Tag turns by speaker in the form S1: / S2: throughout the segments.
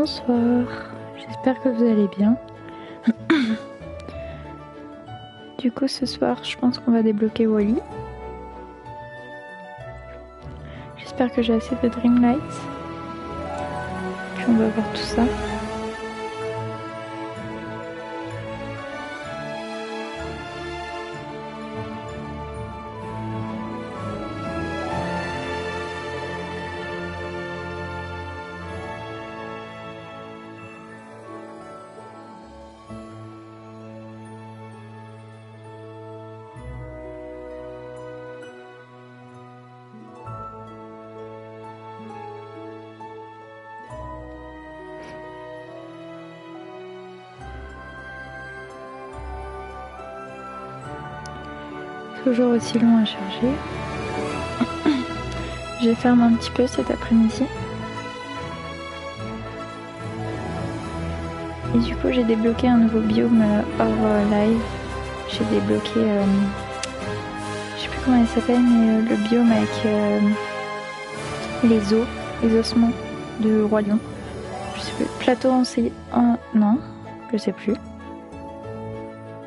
S1: Bonsoir, j'espère que vous allez bien. Du coup ce soir je pense qu'on va débloquer Wally. J'espère que j'ai assez de Dreamlight. Puis on va voir tout ça. Toujours aussi long à charger. Je ferme un petit peu cet après-midi. Et du coup j'ai débloqué un nouveau biome hors live. J'ai débloqué, je sais plus comment il s'appelle, mais le biome avec les os, les ossements de Roi Lion. Je sais plus. Plateau non, je sais plus.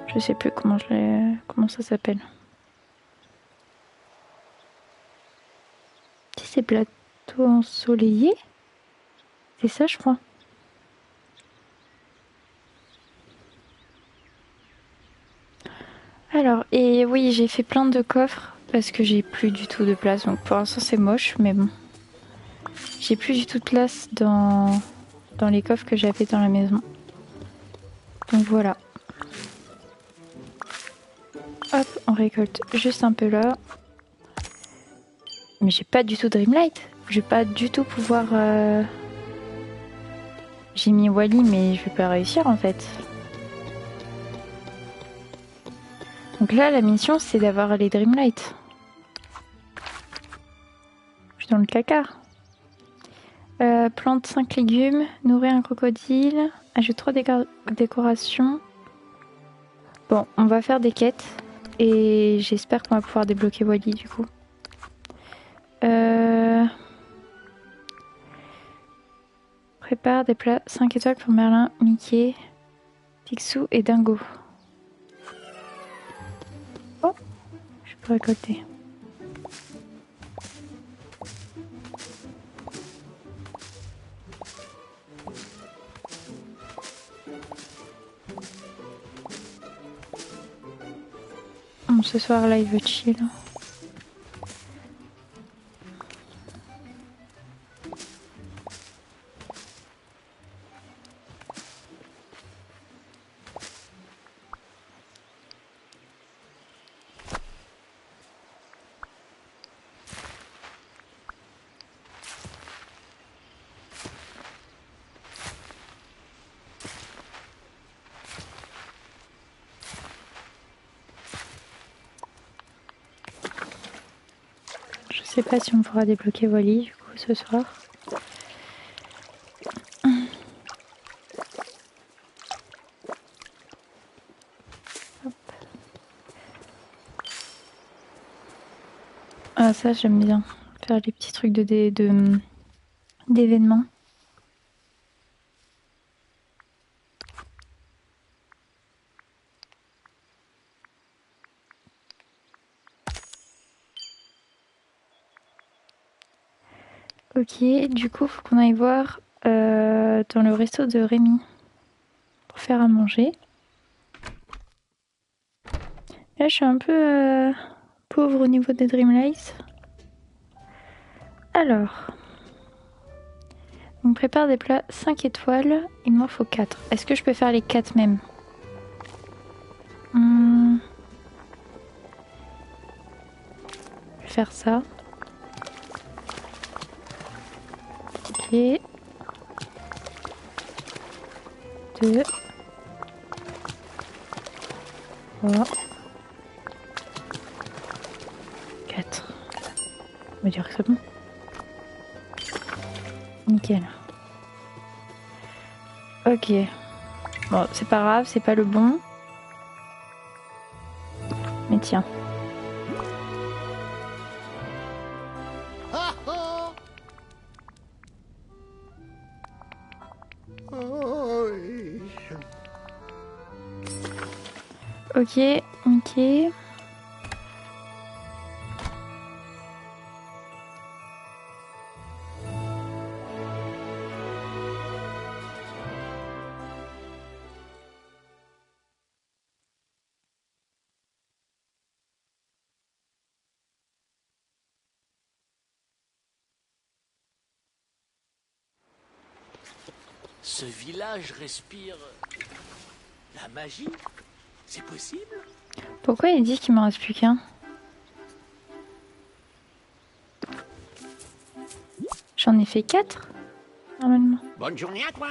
S1: Je sais plus comment ça s'appelle. Si c'est plateau ensoleillé, c'est ça je crois. Alors, et oui, j'ai fait plein de coffres parce que j'ai plus du tout de place. Donc pour l'instant c'est moche, mais bon. J'ai plus du tout de place dans les coffres que j'avais dans la maison. Donc voilà. Hop, on récolte juste un peu là. Mais j'ai pas du tout Dreamlight. Je vais pas du tout pouvoir... J'ai mis Wally, mais je vais pas réussir en fait. Donc là, la mission, c'est d'avoir les Dreamlight. Je suis dans le placard. Plante 5 légumes, nourrir un crocodile, ajoute 3 décorations. Bon, on va faire des quêtes. Et j'espère qu'on va pouvoir débloquer Wally du coup. Prépare des plats 5 étoiles pour Merlin, Mickey, Picsou et Dingo. Oh, je peux récolter. Bon, ce soir là il veut chill. Je sais pas si on pourra débloquer Wally du coup ce soir. Hop. Ah ça j'aime bien, faire les petits trucs d'événements. Ok, du coup faut qu'on aille voir dans le resto de Rémi pour faire à manger. Là je suis un peu pauvre au niveau des Dreamlights. Alors, on prépare des plats 5 étoiles, il m'en faut 4. Est-ce que je peux faire les 4 même? Je vais faire ça. Ok. 2. 3. 4. On va dire que c'est bon. Nickel. Ok. Bon, c'est pas grave, c'est pas le bon. Mais tiens. Ok, ok.
S2: Ce village respire la magie. C'est possible?
S1: Pourquoi il dit qu'il m'en reste plus qu'un? J'en ai fait 4 normalement.
S2: Bonne journée à toi.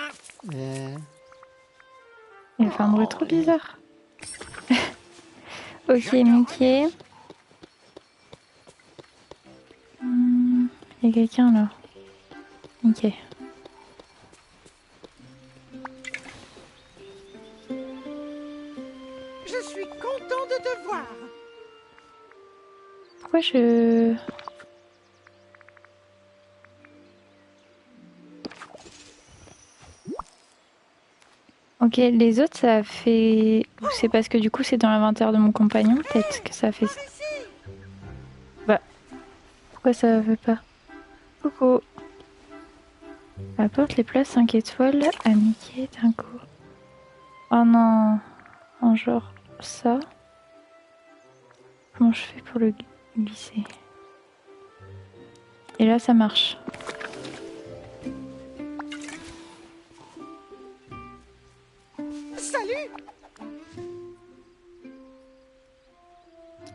S1: Il fait un bruit trop bizarre. Ok, Mickey. Il y a quelqu'un là. Mickey.
S3: Je suis content de te voir.
S1: Pourquoi je... Ok, les autres ça a fait... Ou c'est parce que du coup c'est dans l'inventaire de mon compagnon, peut-être que ça a fait ça. Bah, pourquoi ça veut pas? Coucou. Apporte les plats 5 étoiles à Mickey d'un coup. Oh non, en genre ça. Comment je fais pour le glisser? Et là ça marche.
S3: Salut.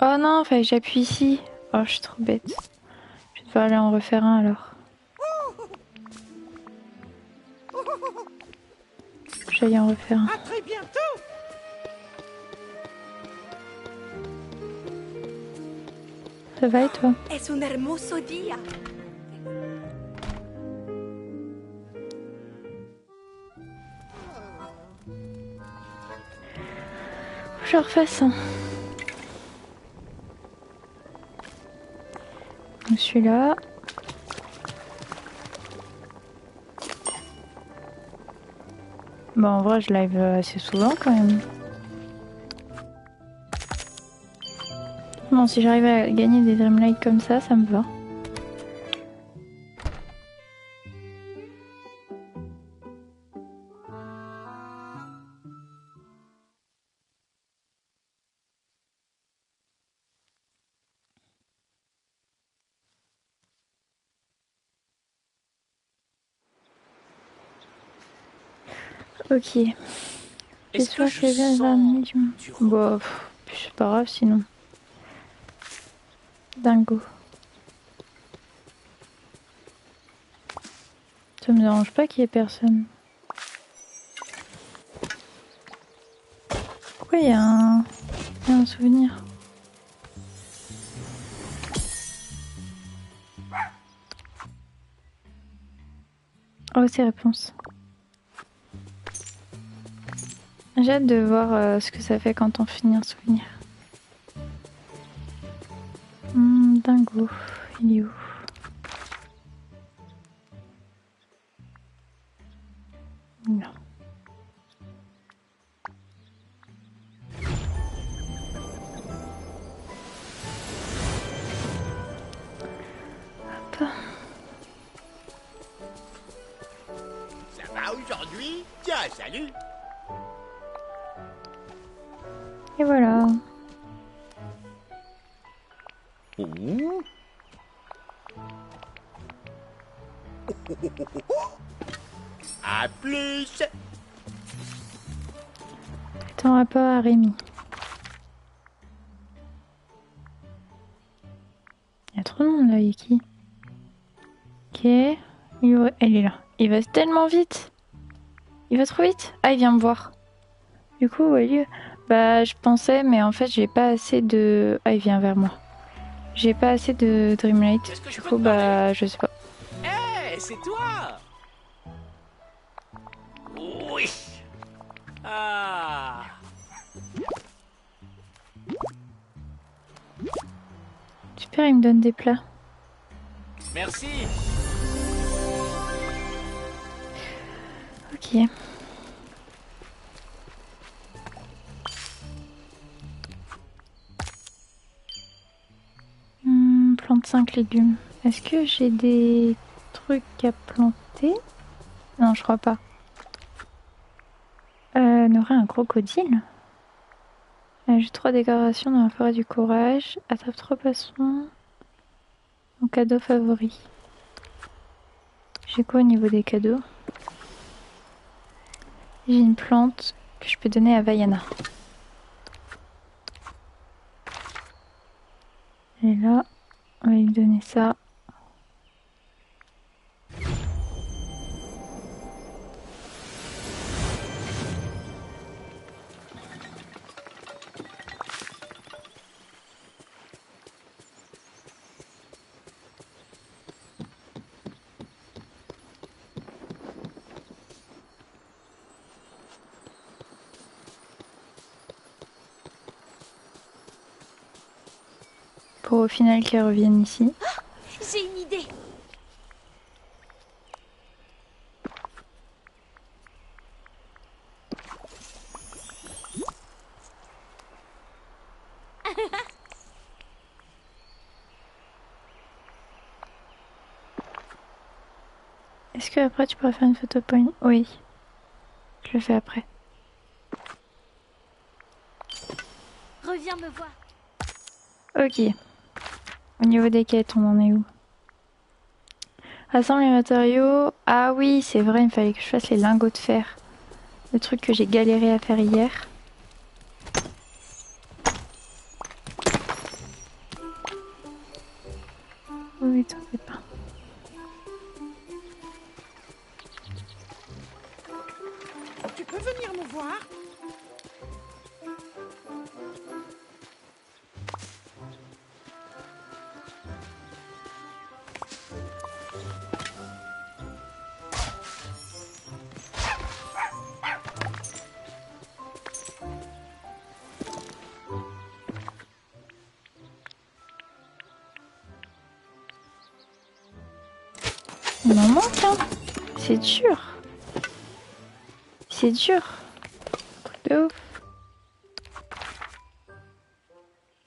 S1: Oh non, fallait que j'appuie ici. Oh, je suis trop bête. Je vais devoir aller en refaire un alors. Je vais aller en refaire un.
S3: À très bientôt.
S1: Ça va et toi?
S4: Es un hermoso día.
S1: Faut que je refasse un. Donc celui-là. Bon, en vrai, je live assez souvent quand même. Bon, si j'arrive à gagner des Dreamlight comme ça me va. Ok.
S2: Est-ce que
S1: J'espère
S2: je
S1: que j'ai
S2: sens
S1: medium.
S2: du
S1: Bon, c'est pas grave sinon. Dingo. Ça me dérange pas qu'il y ait personne. Pourquoi il y a un souvenir? Oh, c'est réponse. J'ai hâte de voir ce que ça fait quand on finit un souvenir. Dingo, il est où? Non. Hop.
S2: Ça va aujourd'hui? Tiens, salut.
S1: Et voilà.
S2: À plus.
S1: Ton rapport à Rémi. Il y a trop de monde là, Yuki. Ok. Elle est là. Il va tellement vite. Il va trop vite. Ah, il vient me voir. Du coup, où est-il? Bah, je pensais, mais en fait, j'ai pas assez de... Ah, il vient vers moi. J'ai pas assez de Dreamlight. Du coup, bah, je sais pas.
S2: Hé, c'est toi. Oui. Ah.
S1: Super, il me donne des plats.
S2: Merci.
S1: Ok. 35 légumes. Est-ce que j'ai des trucs à planter? Non, je crois pas. On aurait un crocodile. J'ai 3 décorations dans la forêt du courage. Attrape 3 poissons. Mon cadeau favori. J'ai quoi au niveau des cadeaux? J'ai une plante que je peux donner à Vaiana. Et là, on va lui donner ça. Pour au final qu'elle revienne ici.
S4: J'ai une idée.
S1: Est-ce que après tu pourrais faire une photo point? Oui. Je le fais après.
S4: Reviens me voir.
S1: Ok. Au niveau des quêtes, on en est où? Rassemble les matériaux. Ah oui, c'est vrai, il fallait que je fasse les lingots de fer. Le truc que j'ai galéré à faire hier. Oui, t'en fais pas.
S3: Tu peux venir me voir?
S1: Il m'en manque, hein. C'est dur. C'est dur. Truc de ouf.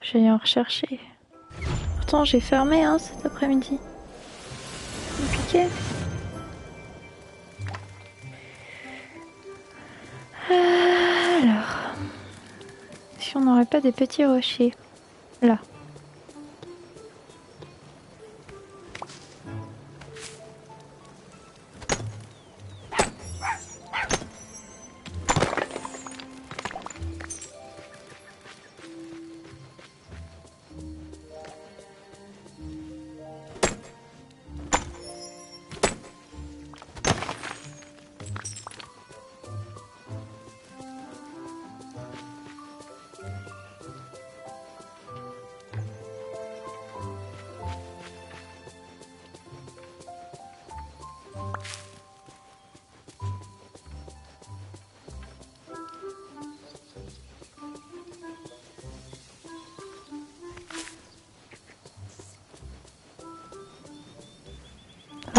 S1: J'allais en rechercher. Pourtant, j'ai fermé, hein, cet après-midi. Compliqué. Alors. Si on n'aurait pas des petits rochers. Là.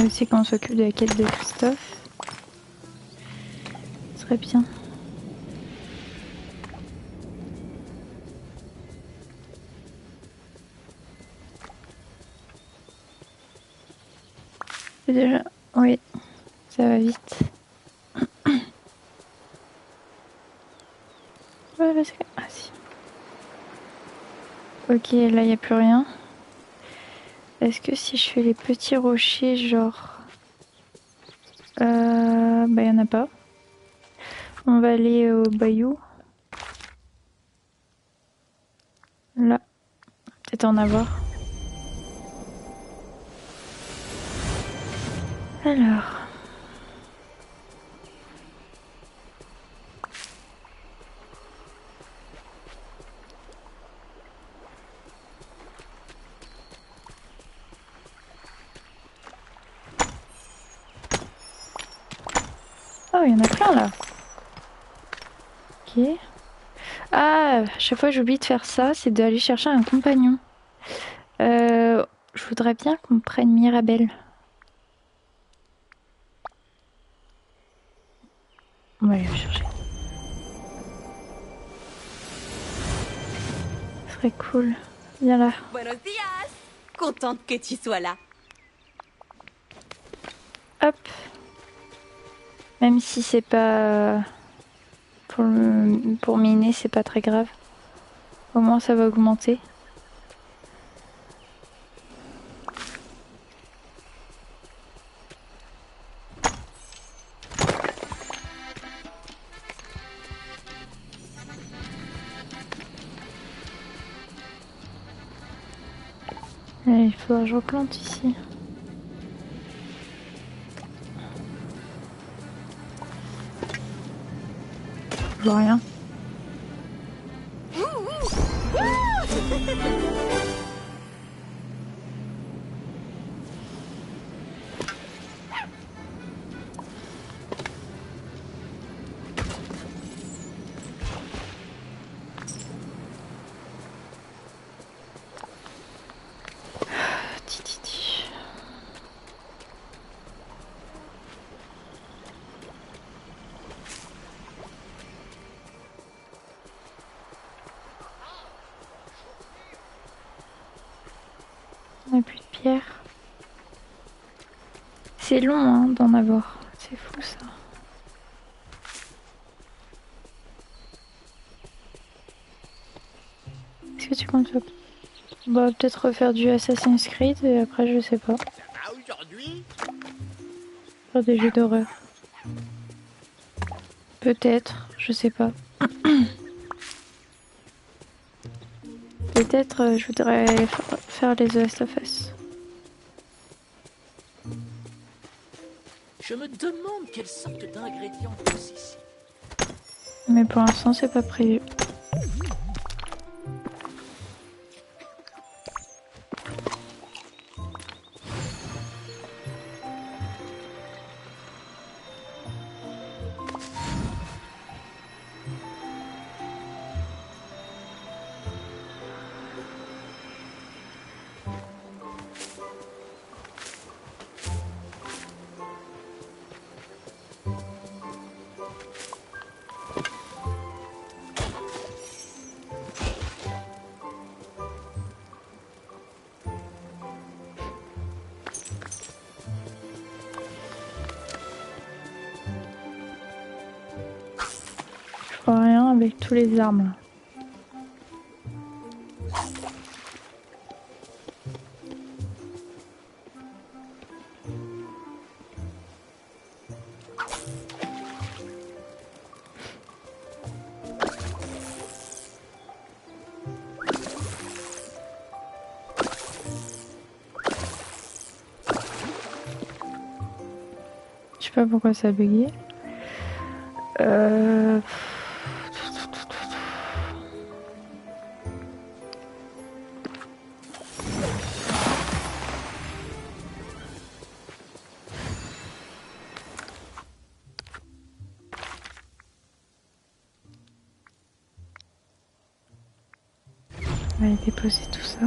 S1: Aussi qu'on s'occupe de la quête de Christophe. Ce serait bien. Déjà, oui, ça va vite. Ouais, là, ah si. Ok, là, il n'y a plus rien. Est-ce que si je fais les petits rochers, genre... bah, il n'y en a pas. On va aller au bayou. Là. Peut-être en avoir. Alors... Oh, il y en a plein là. Ok. Ah, chaque fois j'oublie de faire ça, c'est d'aller chercher un compagnon. Je voudrais bien qu'on prenne Mirabelle. On va aller la chercher. Ce serait cool. Viens là.
S4: Buenos días.
S5: Contente que tu sois là.
S1: Hop. Même si c'est pas... Pour miner, c'est pas très grave. Au moins, ça va augmenter. Il faudra que je replante ici. Je vois rien. On n'a plus de pierre. C'est long hein, d'en avoir. C'est fou ça. Est-ce que tu comptes bah, peut-être refaire du Assassin's Creed et après je sais pas.
S2: Ah, aujourd'hui?
S1: Faire des jeux d'horreur. Peut-être, je sais pas. Peut-être je voudrais faire les The Last of Us.
S2: Je me demande quelle sorte d'ingrédients pousse ici.
S1: Mais pour l'instant c'est pas prévu. Je vois rien avec tous les arbres là. Je sais pas pourquoi ça a bugué. On va aller déposer tout ça.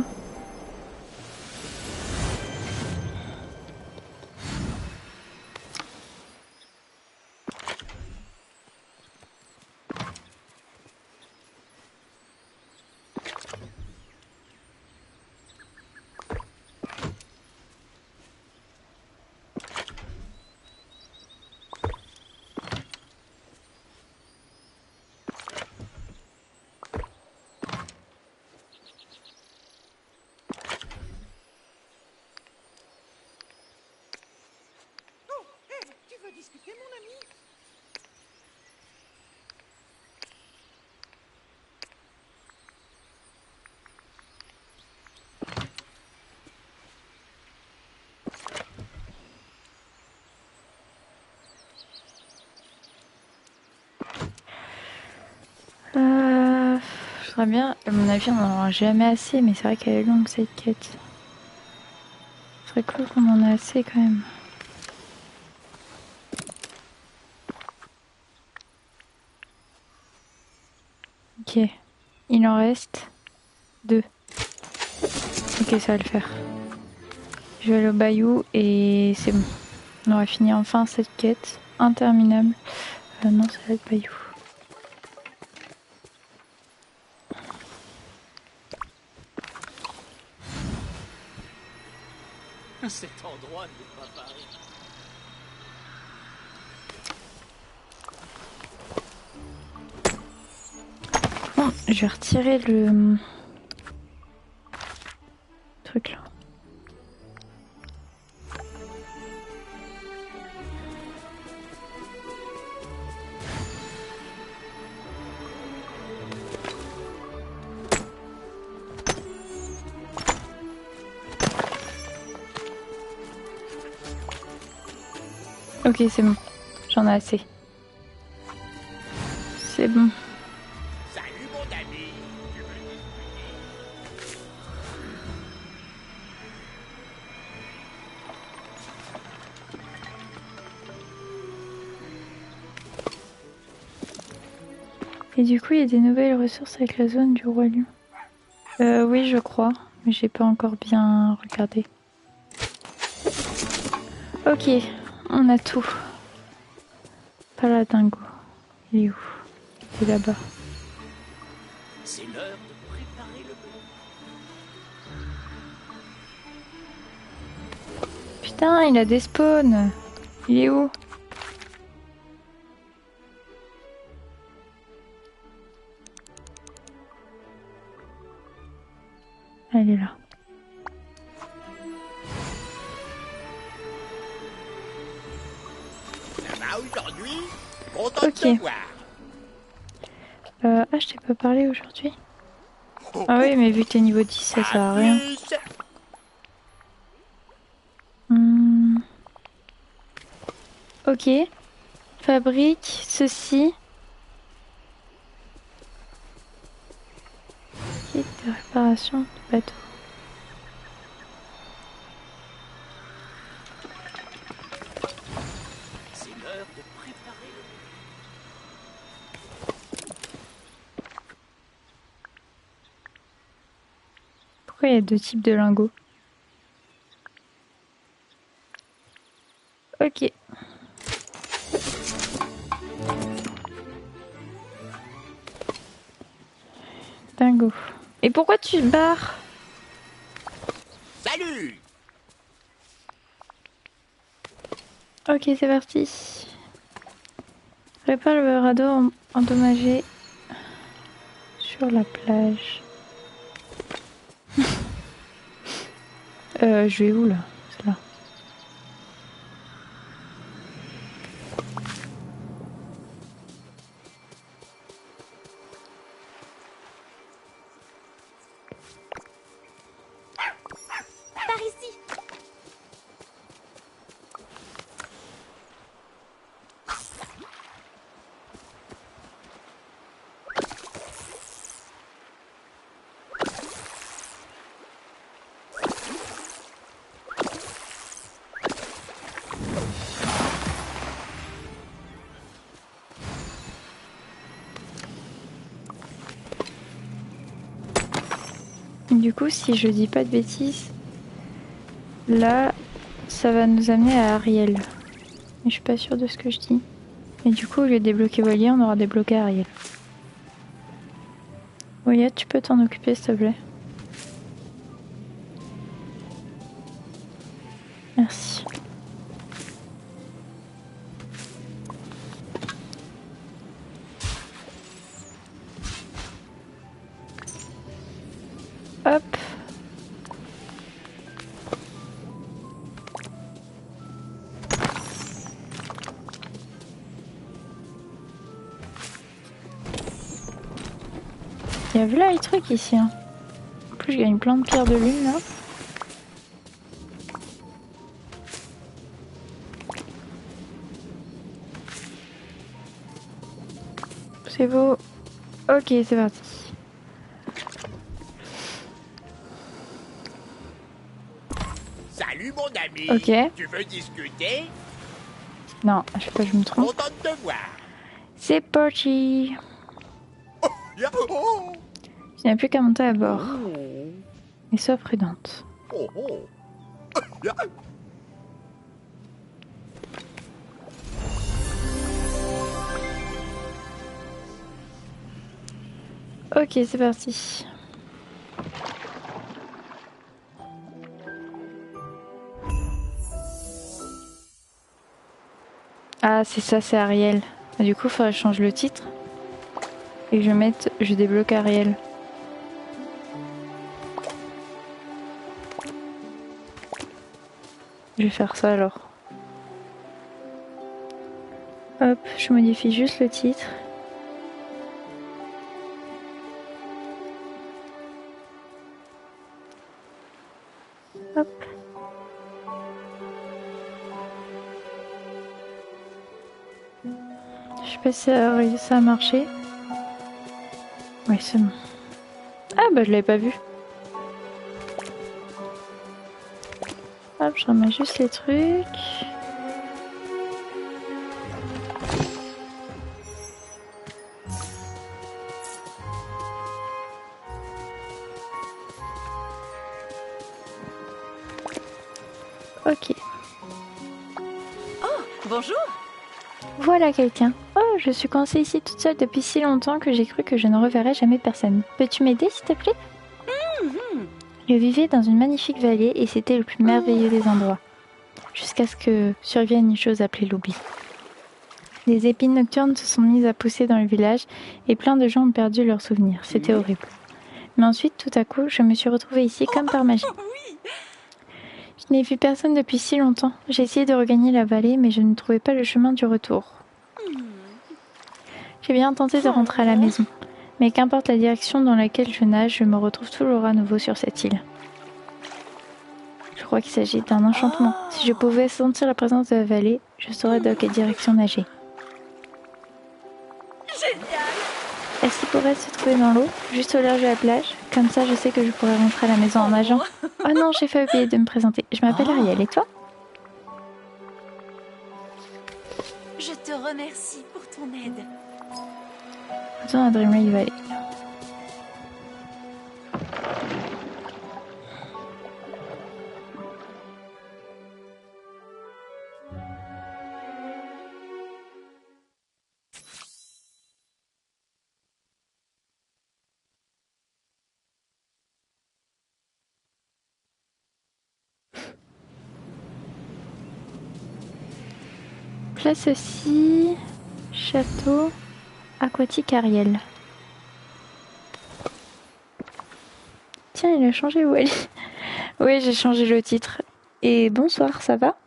S3: Oh, hé, tu veux discuter, mon ami?
S1: Je voudrais bien, à mon avis on n'en aura jamais assez, mais c'est vrai qu'elle est longue cette quête. Ce serait cool qu'on en ait assez quand même. Ok, il en reste 2. Ok, ça va le faire. Je vais aller au bayou et c'est bon. On aura fini enfin cette quête interminable. Non, ça va être bayou.
S2: Cet endroit n'est pas pareil.
S1: Bon, je vais retirer le truc là. Ok, c'est bon. J'en ai assez. C'est bon.
S2: Salut mon ami.
S1: Et du coup, il y a des nouvelles ressources avec la zone du roi lion. Oui, je crois, mais j'ai pas encore bien regardé. Ok, on a tout. Pas la dingo. Il est où? Il est là-bas.
S2: C'est l'heure de préparer le menu.
S1: Putain, il a des spawns. Il est où? Elle est là.
S2: Ça va aujourd'hui? Content
S1: Ok.
S2: de te voir.
S1: Ah, je t'ai pas parlé aujourd'hui? Ah oui, mais vu que t'es niveau 10, ça sert à rien.
S2: Plus.
S1: Ok. Fabrique ceci. Kit de réparation de bateau.
S2: C'est l'heure de préparer le menu.
S1: Pourquoi il y a deux types de lingots? Ok. Dingo. Et pourquoi tu te barres?
S2: Salut.
S1: Ok, c'est parti. Répare le radeau endommagé sur la plage. Je vais où là? C'est là.
S4: Par ici.
S1: Du coup, si je dis pas de bêtises, là, ça va nous amener à Ariel. Mais je suis pas sûre de ce que je dis. Et du coup, au lieu de débloquer Wally, on aura débloqué Ariel. Wyatt, tu peux t'en occuper, s'il te plaît? Merci. Hop. Il y a là les trucs ici. Hein. En plus, je gagne plein de pierres de lune là. C'est beau. Ok, c'est parti.
S2: Salut mon ami.
S1: Ok.
S2: Tu veux discuter?
S1: Non, je sais pas, je me trompe.
S2: Content de te voir.
S1: C'est parti.
S2: Yahoo!
S1: Tu n'as plus qu'à monter à bord. Et sois prudente.
S2: Oh, oh. Yahoo!
S1: Ok, c'est parti. Ah, c'est ça, c'est Ariel. Du coup, il faudrait que je change le titre. Et que je mette je débloque Ariel. Je vais faire ça alors. Hop, je modifie juste le titre. Hop. Je sais pas si ça a marché. Oui, c'est bon. Ah bah je l'avais pas vu. Hop, je remets juste les trucs. Ok.
S4: Oh, bonjour.
S1: Voilà quelqu'un. Oh, je suis coincée ici toute seule depuis si longtemps que j'ai cru que je ne reverrais jamais personne. Peux-tu m'aider, s'il te plaît? Je vivais dans une magnifique vallée et c'était le plus merveilleux des endroits. Jusqu'à ce que survienne une chose appelée l'oubli. Des épines nocturnes se sont mises à pousser dans le village et plein de gens ont perdu leurs souvenirs. C'était horrible. Mais ensuite, tout à coup, je me suis retrouvée ici comme par magie. Je n'ai vu personne depuis si longtemps. J'ai essayé de regagner la vallée, mais je ne trouvais pas le chemin du retour. J'ai bien tenté de rentrer à la maison. Mais qu'importe la direction dans laquelle je nage, je me retrouve toujours à nouveau sur cette île. Je crois qu'il s'agit d'un enchantement. Si je pouvais sentir la présence de la vallée, je saurais dans quelle direction nager.
S4: Génial.
S1: Est-ce qu'il pourrait se trouver dans l'eau, juste au large de la plage? Comme ça, je sais que je pourrais rentrer à la maison en nageant. Oh non, j'ai fait oublier de me présenter. Je m'appelle Ariel, et toi?
S4: Je te remercie pour ton aide.
S1: Retourne à Dreamlake Valley. Place aussi château aquatique Ariel. Tiens, il a changé Wally. Oui, j'ai changé le titre. Et bonsoir, ça va?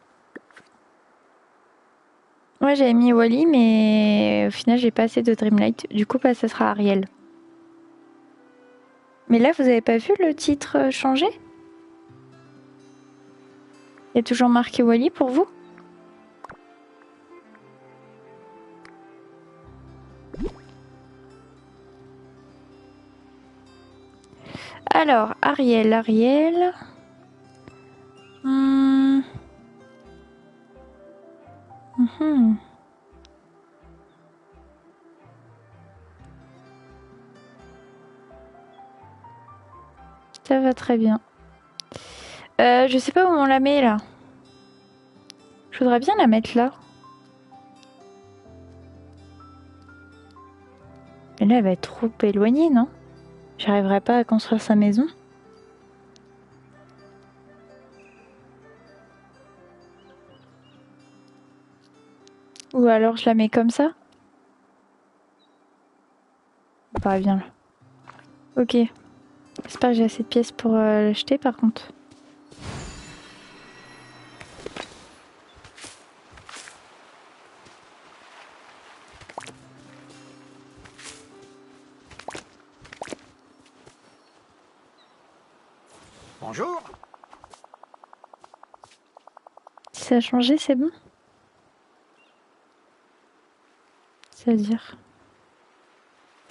S1: Ouais, j'avais mis Wally, mais au final, j'ai pas assez de Dreamlight. Du coup, bah, ça sera Ariel. Mais là, vous avez pas vu le titre changer? Il y a toujours marqué Wally pour vous? Alors, Ariel. Mhm. Ça va très bien. Je sais pas où on la met là. Je voudrais bien la mettre là. Mais là, elle va être trop éloignée, non? J'arriverai pas à construire sa maison. Ou alors je la mets comme ça? Pas bien là. Ok. J'espère que j'ai assez de pièces pour l'acheter par contre.
S2: Bonjour.
S1: Si ça a changé, c'est bon? C'est-à-dire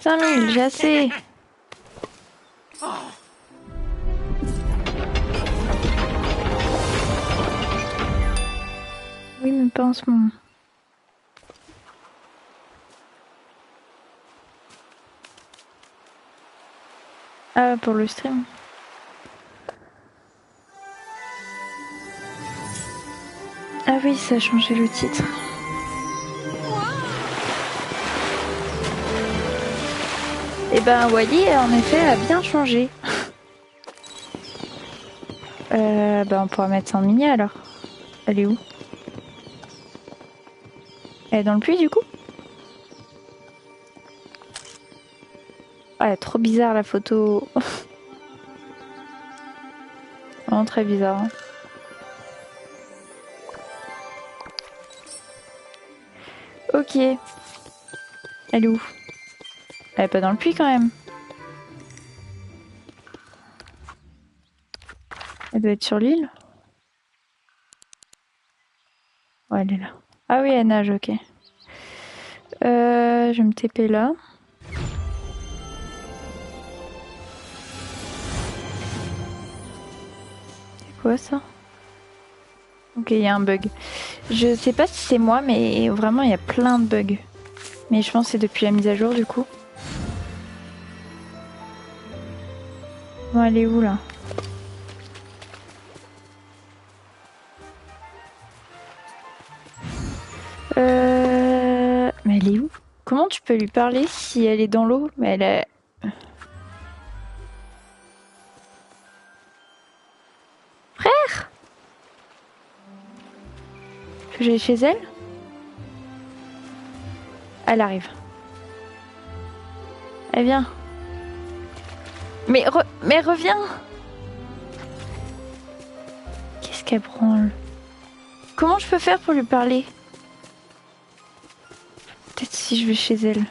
S1: 5000, j'ai assez. Oui, mais pas en ce moment. Ah, pour le stream. Ah oui, ça a changé le titre. Et ben, Wally, en effet, a bien changé. On pourra mettre ça en mini alors. Elle est où? Elle est dans le puits du coup? Ah, elle est trop bizarre la photo. Vraiment très bizarre. Hein. Ok. Elle est où? Elle est pas dans le puits quand même. Elle doit être sur l'île. Ouais, elle est là. Ah oui, elle nage, ok. Je vais me TP là. C'est quoi ça? Ok, il y a un bug. Je sais pas si c'est moi, mais vraiment il y a plein de bugs. Mais je pense que c'est depuis la mise à jour du coup. Bon, elle est où là? Mais elle est où? Comment tu peux lui parler si elle est dans l'eau? Mais elle est... Frère? Faut que j'aille chez elle? Elle arrive. Elle vient. Mais reviens! Qu'est-ce qu'elle branle? Comment je peux faire pour lui parler? Peut-être si je vais chez elle.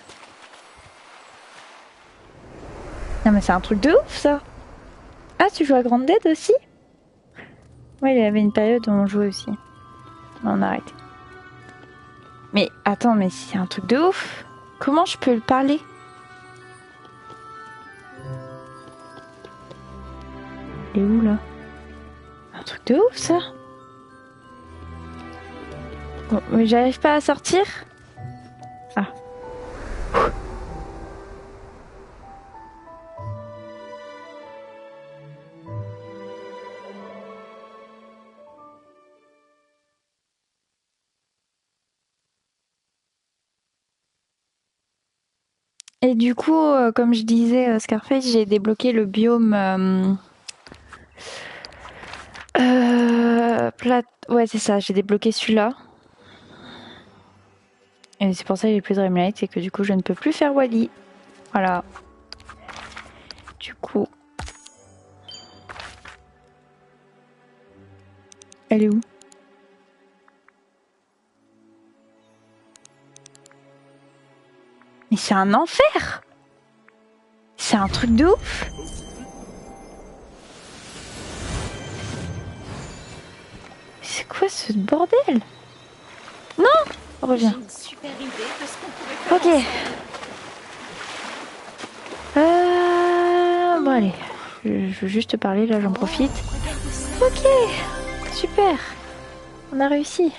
S1: Non mais c'est un truc de ouf ça! Ah, tu joues à Grand Dead aussi? Ouais, il y avait une période où on jouait aussi. On a arrêté. Mais attends, mais c'est un truc de ouf! Comment je peux lui parler? Elle est où là? Un truc de ouf ça! Bon, mais j'arrive pas à sortir? Ah. Et du coup, comme je disais, Scarface, j'ai débloqué le biome Ouais, c'est ça, j'ai débloqué celui-là. Et c'est pour ça que j'ai plus de Dreamlight, c'est que du coup, je ne peux plus faire Wally. Voilà. Du coup... Elle est où? Mais c'est un enfer! C'est un truc de ouf! C'est quoi ce bordel? Non! Reviens.
S4: J'ai une super idée de ce qu'on pourrait faire
S1: Ok. Bon allez. Je veux juste te parler, là j'en profite. Ok! Super! On a réussi.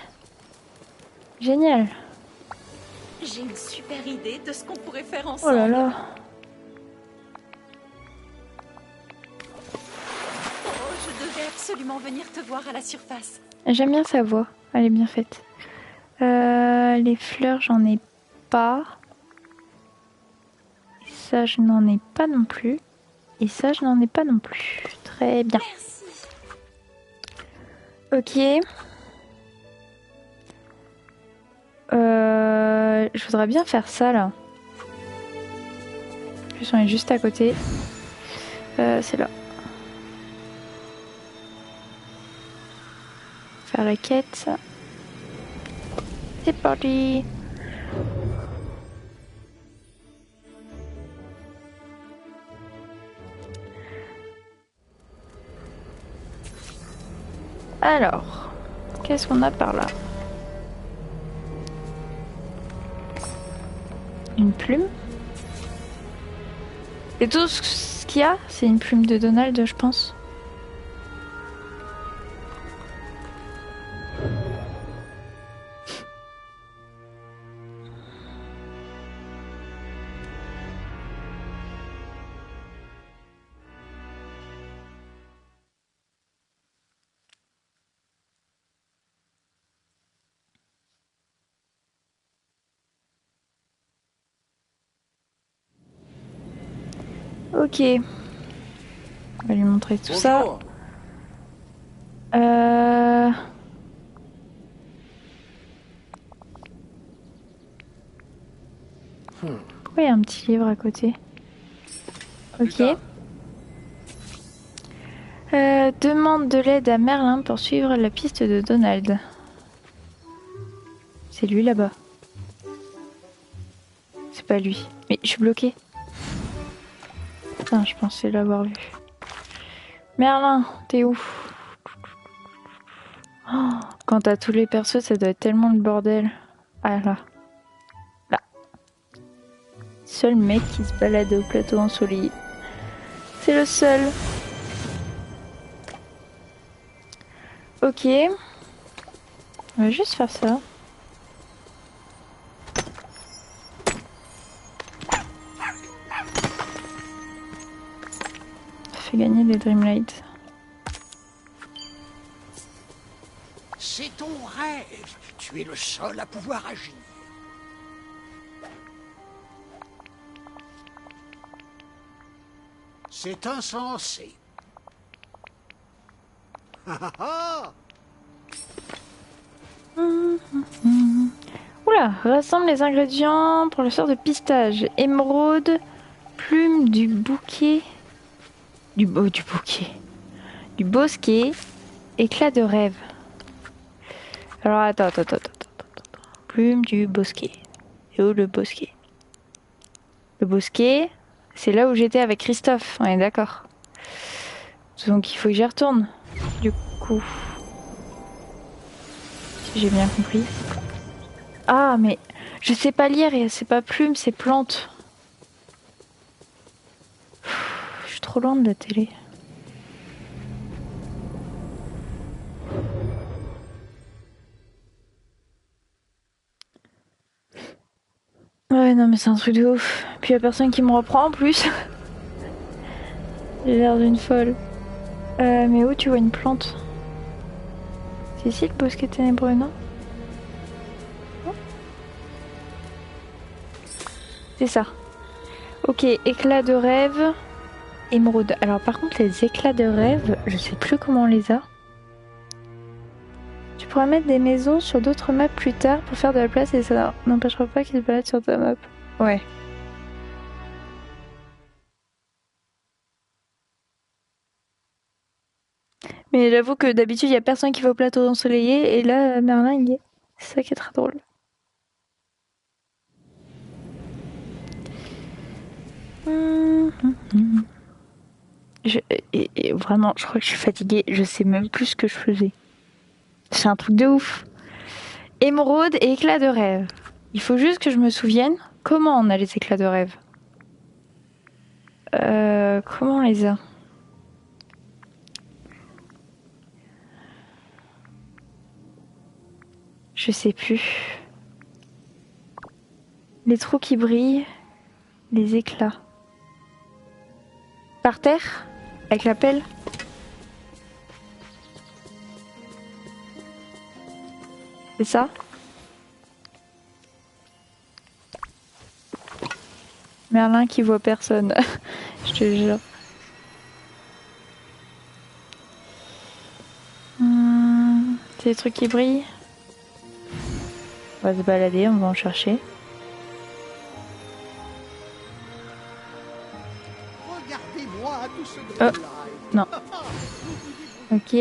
S1: Génial.
S4: J'ai une super idée de ce qu'on pourrait faire
S1: Oh
S4: ensemble.
S1: là là.
S4: Oh, je devais absolument venir te voir à la surface.
S1: J'aime bien sa voix. Elle est bien faite. Les fleurs, j'en ai pas. Et ça, je n'en ai pas non plus. Et ça, je n'en ai pas non plus. Très bien.
S4: Merci.
S1: Ok. Je voudrais bien faire ça là. En plus, on est juste à côté. C'est là. Faire la quête. C'est parti. Alors, qu'est-ce qu'on a par là? Une plume. Et tout ce qu'il y a, c'est une plume de Donald, je pense. Ok. On va lui montrer tout ça.
S2: Bonjour.
S1: Pourquoi il y a un petit livre à côté? Ok. Demande de l'aide à Merlin pour suivre la piste de Donald. C'est lui là-bas. C'est pas lui. Mais je suis bloquée. Putain, je pensais l'avoir vu. Merlin, t'es où? Oh, quand t'as tous les persos, ça doit être tellement le bordel. Ah là. Là. Seul mec qui se balade au plateau ensoleillé. C'est le seul. Ok. On va juste faire ça. Ça fait gagner des Dreamlights.
S2: C'est ton rêve. Tu es le seul à pouvoir agir. C'est insensé.
S1: Oula, rassemble les ingrédients pour le sort de pistage. Émeraude, plume du bouquet. Du bouquet. Du bosquet, éclat de rêve. Alors attends. Plume du bosquet. Et où le bosquet? Le bosquet, c'est là où j'étais avec Christophe, on est d'accord. Donc il faut que j'y retourne. Du coup. Si j'ai bien compris. Ah mais je sais pas lire et c'est pas plume, c'est plante. Je suis trop loin de la télé. Ouais non mais c'est un truc de ouf. Puis y a personne qui me reprend en plus. J'ai l'air d'une folle. Mais où tu vois une plante? C'est ici le bosquet ténébreux, non? C'est ça. Ok, éclat de rêve, émeraude. Alors par contre les éclats de rêve, je sais plus comment on les a. Tu pourras mettre des maisons sur d'autres maps plus tard pour faire de la place et ça n'empêchera pas qu'ils se baladent sur ta map. Ouais. Mais j'avoue que d'habitude il y a personne qui va au plateau ensoleillé et là Merlin il y est. C'est ça qui est très drôle. Et vraiment, je crois que je suis fatiguée. Je sais même plus ce que je faisais. C'est un truc de ouf. Émeraude et éclat de rêve. Il faut juste que je me souvienne comment on a les éclats de rêve. Comment on les a? Je sais plus. Les trous qui brillent, les éclats. Par terre? Avec la pelle? C'est ça? Merlin qui voit personne. Je te jure. C'est des trucs qui brillent. On va se balader, on va en chercher.
S2: Regardez-moi tout ce
S1: Oh,
S2: drôle-là.
S1: non. Ok.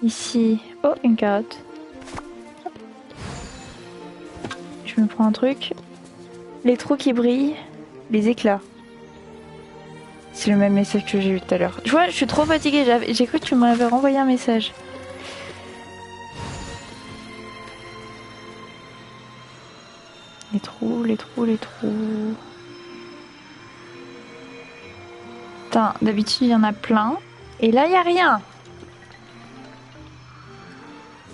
S1: Ici. Oh, une carotte. Je me prends un truc. Les trous qui brillent, les éclats. C'est le même message que j'ai eu tout à l'heure. Tu vois, je suis trop fatiguée. J'ai cru que tu m'avais renvoyé un message. Les trous, les trous, les trous. Putain, d'habitude il y en a plein. Et là, il n'y a rien.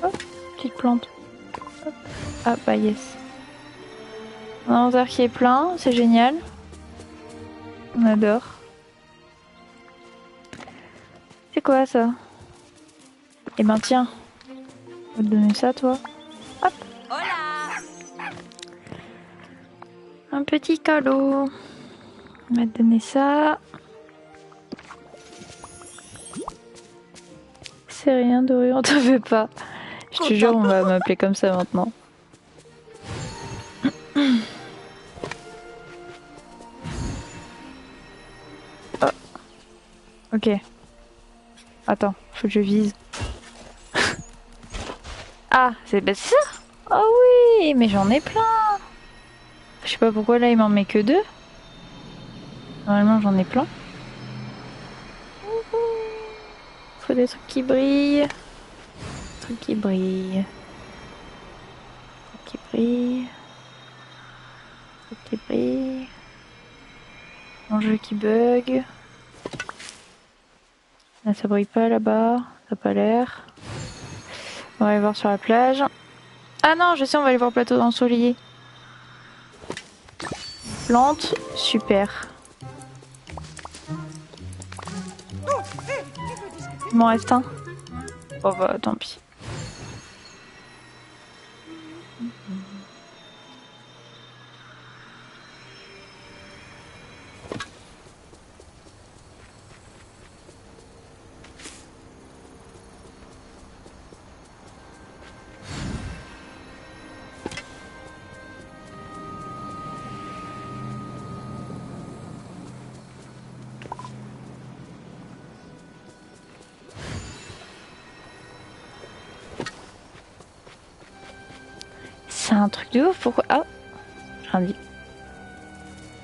S1: Oh, petite plante. Hop. Ah bah yes. Un inventaire qui est plein, c'est génial. On adore. C'est quoi ça? Eh ben tiens. On va te donner ça toi. Hop. Un petit cadeau. On va te donner ça. C'est rien de rien, on t'en veut pas. Je te jure, on va m'appeler comme ça maintenant. Ok. Attends, faut que je vise. Ah, c'est ça. Oh oui, mais j'en ai plein. Je sais pas pourquoi là il m'en met que 2. Normalement j'en ai plein. Faut des trucs qui brillent. Des trucs qui brillent. Des trucs qui brillent. Des trucs qui brillent. Mon jeu qui bug. Là ça brille pas là-bas. Ça a pas l'air. On va aller voir sur la plage. Ah non, je sais, on va aller voir le plateau ensoleillé. Plante, super. Il m'en reste un. Oh bah tant pis. C'est un truc de ouf, pourquoi... Ah, j'ai rien dit.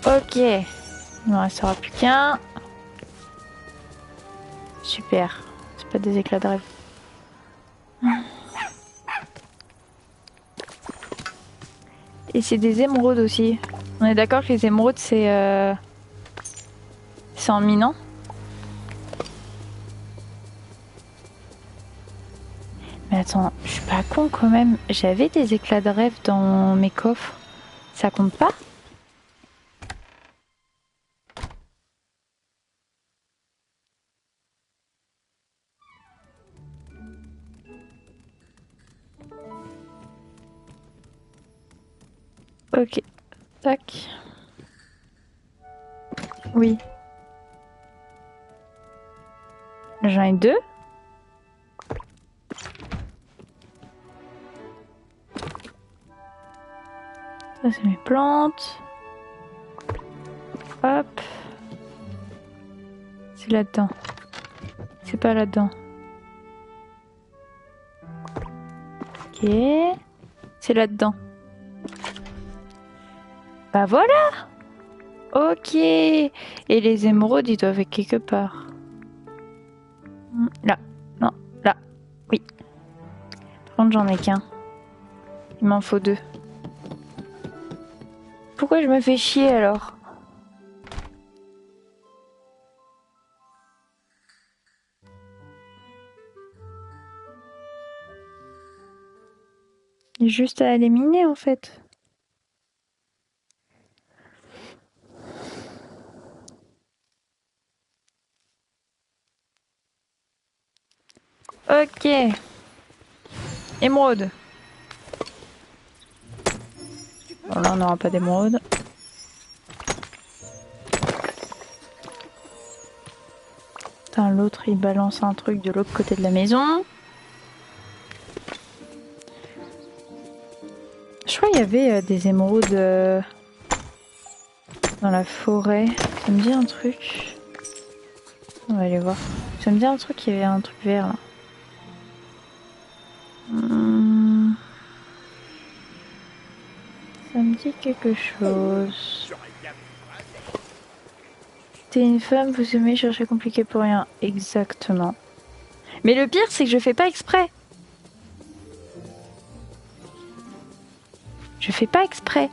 S1: Ok, il ne restera plus qu'un. Super, c'est pas des éclats de rêve. Et c'est des émeraudes aussi. On est d'accord que les émeraudes c'est en minant. Mais attends, je suis pas con quand même. J'avais des éclats de rêve dans mes coffres. Ça compte pas? Ok. Tac. Oui. J'en ai 2. Ça c'est mes plantes. Hop. C'est là-dedans. C'est pas là-dedans. Ok. C'est là-dedans. Bah voilà. Ok. Et les émeraudes, ils doivent être quelque part. Là. Non. Là. Oui. Par contre, j'en ai qu'un. Il m'en faut 2. Pourquoi je me fais chier alors? Il y a juste à éliminer en fait. Ok. Émeraude. Bon, là on n'aura pas d'émeraude. Putain, l'autre il balance un truc de l'autre côté de la maison. Je crois qu'il y avait des émeraudes dans la forêt. Ça me dit un truc. On va aller voir. Ça me dit un truc, il y avait un truc vert là. Ça me dit quelque chose. T'es une femme, vous aimez chercher compliqué pour rien. Exactement. Mais le pire, c'est que je fais pas exprès. Je fais pas exprès.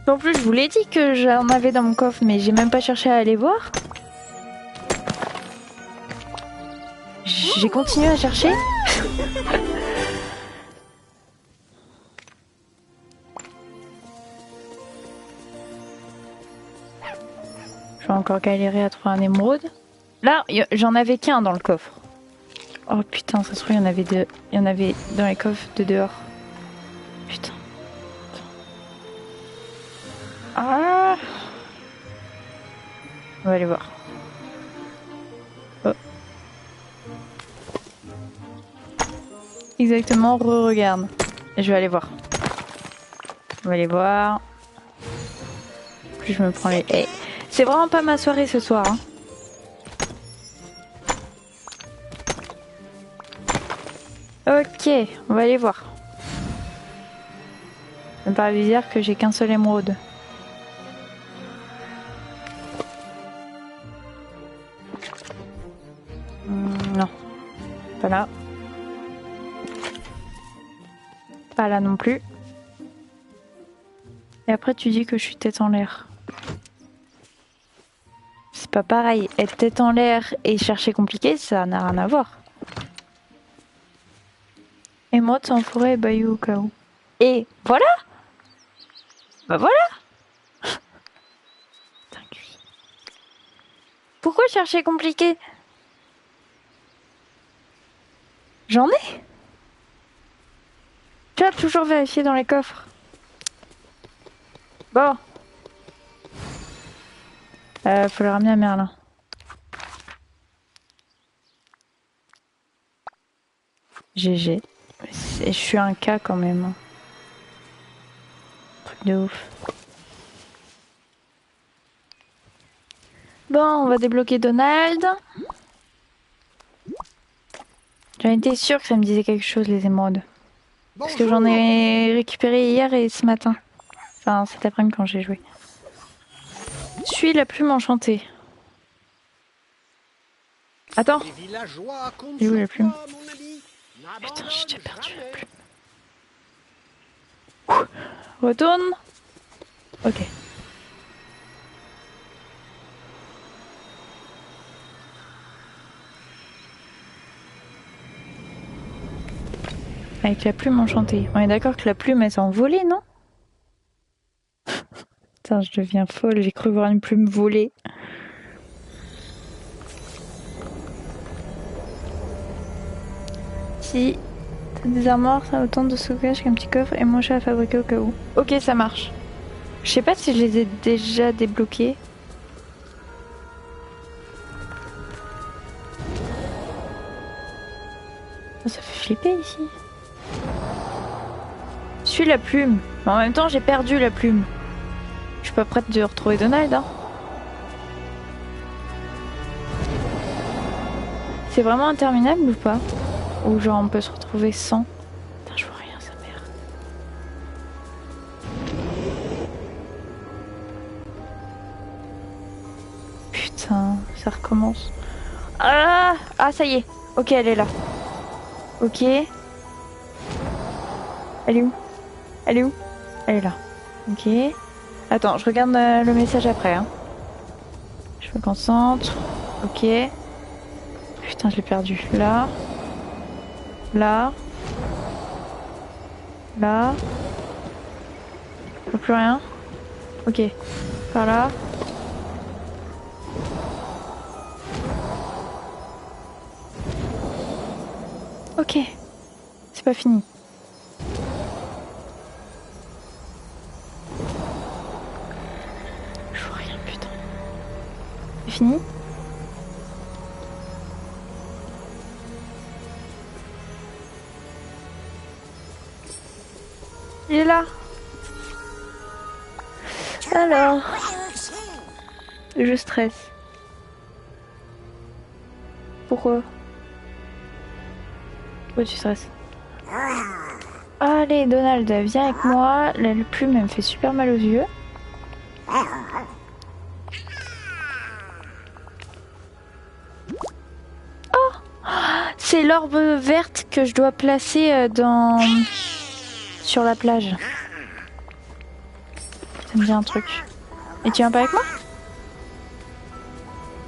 S1: En plus, je vous l'ai dit que j'en avais dans mon coffre, mais j'ai même pas cherché à aller voir. J'ai continué à chercher. Je vais encore galérer à trouver un émeraude. Là, j'en avais qu'un dans le coffre. Oh putain, ça se trouve, il y en avait deux. Il y en avait dans les coffres de dehors. Putain. Ah. On va aller voir. Oh. Exactement, re-regarde. Et je vais aller voir. On va aller voir. Plus je me prends les... Hey. C'est vraiment pas ma soirée ce soir. Hein. Ok, on va aller voir. Ça me paraît bizarre que j'ai qu'un seul émeraude. Non. Pas là. Pas là non plus. Et après tu dis que je suis tête en l'air. C'est pas pareil. Être tête en l'air et chercher compliqué, ça n'a rien à voir. Émeraude sans forêt et bayou au cas où. Et voilà. Bah voilà. Pourquoi chercher compliqué? J'en ai. Tu as toujours vérifié dans les coffres. Bon. Faut le ramener à Merlin. GG. Je suis un cas quand même. Truc de ouf. Bon, on va débloquer Donald. J'en étais sûre que ça me disait quelque chose, les émeraudes. Parce que j'en ai récupéré hier et ce matin. Enfin, cet après-midi quand j'ai joué. Suis la plume enchantée. Attends. Il est où la plume? Putain, j'ai déjà perdu la plume. Retourne. Ok. Avec la plume enchantée. On est d'accord que la plume elle s'est envolée, non? Putain, je deviens folle. J'ai cru voir une plume voler. Si t'as des armoires, ça a autant de stockage qu'un petit coffre et moins cher à fabriquer au cas où. Ok, ça marche. Je sais pas si je les ai déjà débloqués. Oh, ça fait flipper ici. Je suis la plume. Mais en même temps, j'ai perdu la plume. Je suis pas prête de retrouver Donald, hein. C'est vraiment interminable ou pas? Ou genre on peut se retrouver sans? Putain, je vois rien, sa mère. Putain, ça recommence. Ah, ça y est. Ok, elle est là. Ok. Elle est où? Elle est où? Elle est là. Ok. Attends, je regarde le message après. Hein. Je me concentre. Ok. Putain, je l'ai perdu. Là. Là. Là. Je vois plus rien. Ok. Par là. Ok. C'est pas fini. Je vois rien, putain. C'est fini? Il est là. Alors. Je stresse. Pourquoi? Pourquoi tu stresses? Allez, Donald, viens avec moi. La plume, elle me fait super mal aux yeux. Oh! C'est l'orbe verte que je dois placer sur la plage. Ça me dit un truc. Et tu viens pas avec moi?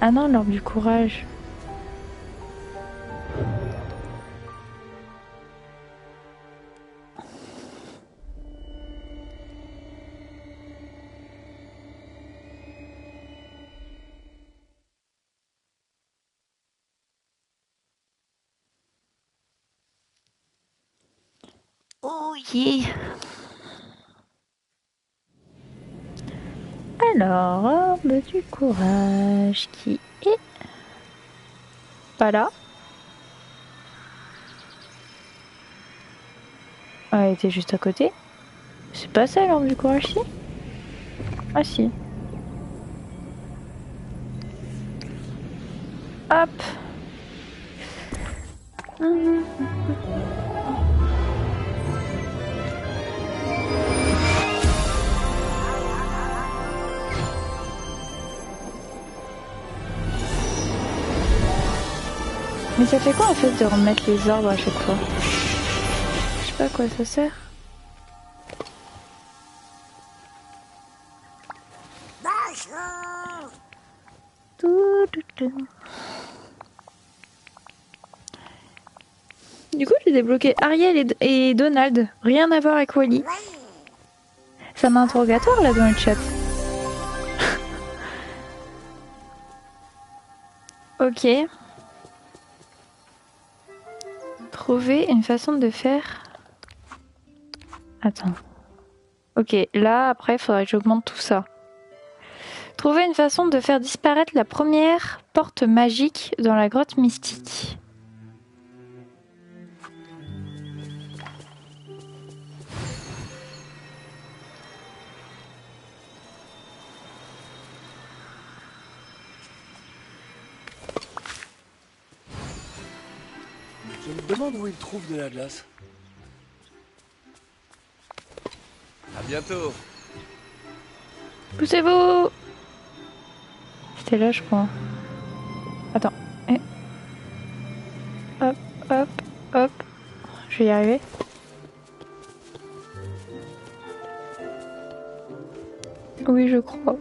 S1: Ah non, l'orbe du courage. Oh yeah. Alors, orbe du courage qui est pas là. Ah, elle était juste à côté. C'est pas ça l'orbe du courage, si? Ah si. Hop. Mais ça fait quoi en fait de remettre les arbres à chaque fois? Je sais pas à quoi ça sert. Du coup, j'ai débloqué Ariel et Donald. Rien à voir avec Wally. Ça m'a interrogatoire là dans le chat. Ok. Trouver une façon de faire... Attends. Ok, là, après, il faudrait que j'augmente tout ça. Trouver une façon de faire disparaître la première porte magique dans la grotte mystique.
S5: Je me demande où il trouve de la glace. À bientôt.
S1: Poussez-vous! C'était là, je crois. Attends. Et... Hop, hop, hop. Je vais y arriver. Oui, je crois.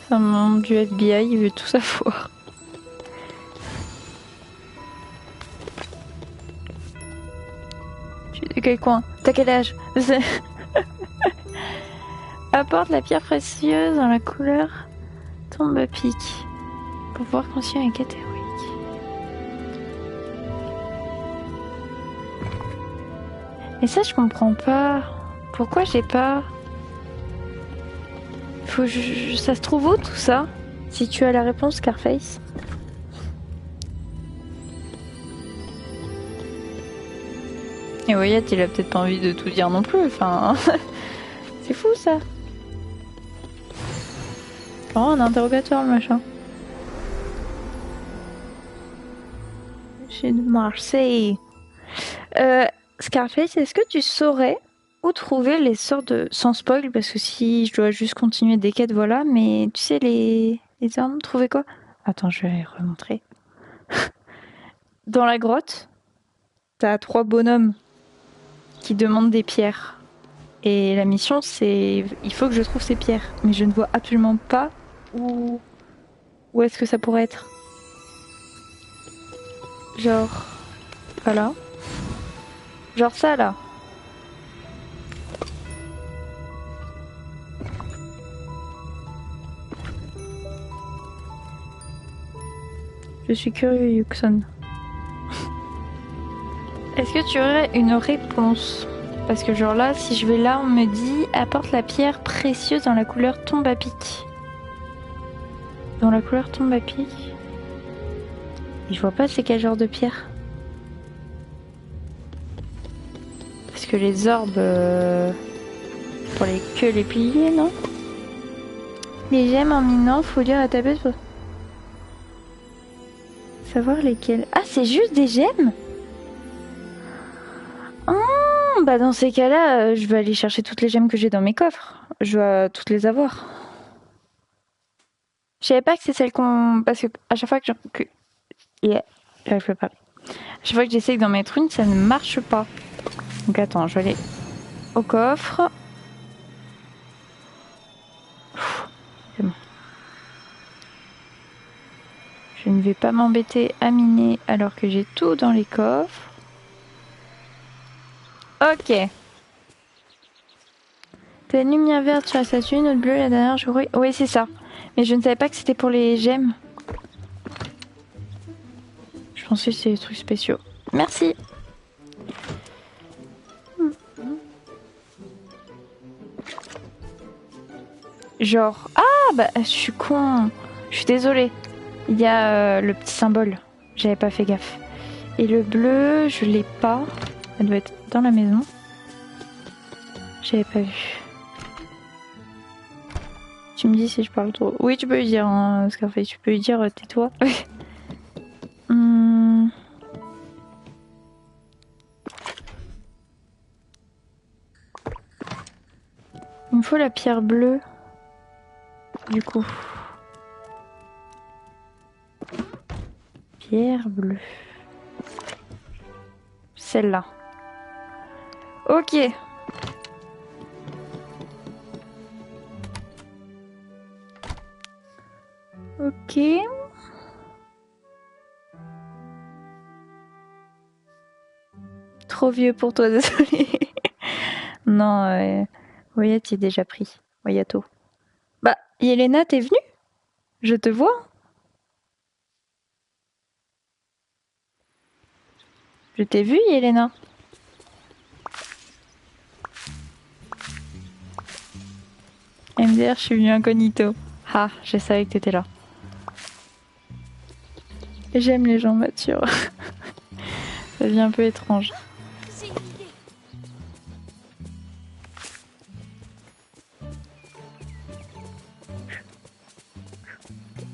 S1: C'est un membre du FBI, il veut tout savoir. Tu es de quel coin? T'as quel âge? Apporte la pierre précieuse dans la couleur tombe à pic pour pouvoir construire un quête héroïque. Mais ça, je comprends pas. Pourquoi j'ai pas... Ça se trouve où tout ça? Si tu as la réponse, Scarface. Et Wyatt, il a peut-être pas envie de tout dire non plus. Enfin, c'est fou ça. Oh, un interrogatoire, le machin. J'ai de Marseille. Scarface, est-ce que tu saurais où trouver les sortes de... Sans spoil, parce que si je dois juste continuer des quêtes, voilà. Mais tu sais, les armes, trouver quoi? Attends, je vais remontrer. Dans la grotte, t'as 3 bonhommes qui demandent des pierres. Et la mission, c'est... Il faut que je trouve ces pierres. Mais je ne vois absolument pas où est-ce que ça pourrait être. Genre... Voilà. Genre ça, là. Je suis curieux, Yuxon. Est-ce que tu aurais une réponse? Parce que genre là, si je vais là, on me dit apporte la pierre précieuse dans la couleur tombe à pic. Dans la couleur tombe à pic. Et je vois pas c'est quel genre de pierre. Parce que les orbes pour les plier, non? Les gemmes en minant, faut lire la tablette pour savoir lesquelles. Ah, c'est juste des gemmes? Oh, bah dans ces cas-là, je vais aller chercher toutes les gemmes que j'ai dans mes coffres. Je dois toutes les avoir. Je savais pas que c'est celle qu'on... Parce que à chaque fois que... Yeah. Là, je peux pas. À chaque fois que j'essaye d'en mettre une, ça ne marche pas. Donc attends, je vais aller au coffre. C'est bon. Je ne vais pas m'embêter à miner alors que j'ai tout dans les coffres. Ok. T'as une lumière verte sur la statue, une autre bleue, la dernière, je crois. Oui, c'est ça. Mais je ne savais pas que c'était pour les gemmes. Je pensais que c'était des trucs spéciaux. Merci. Genre... Ah, bah, je suis con. Je suis désolée. Il y a le petit symbole. J'avais pas fait gaffe. Et le bleu, je l'ai pas. Elle doit être dans la maison. J'avais pas vu. Tu me dis si je parle trop. Oui, tu peux lui dire, hein, Scarface, tu peux lui dire tais-toi. Il me faut la pierre bleue. Du coup. Pierre bleue. Celle-là. Ok. Ok. Trop vieux pour toi, désolé. Non, Wyatt est déjà pris. Wyato. Bah, Yelena, t'es venue? Je te vois. Je t'ai vu, Yelena. MDR, je suis venue incognito. Ah, je savais que t'étais là. J'aime les gens matures. Ça devient un peu étrange.
S4: J'ai une idée.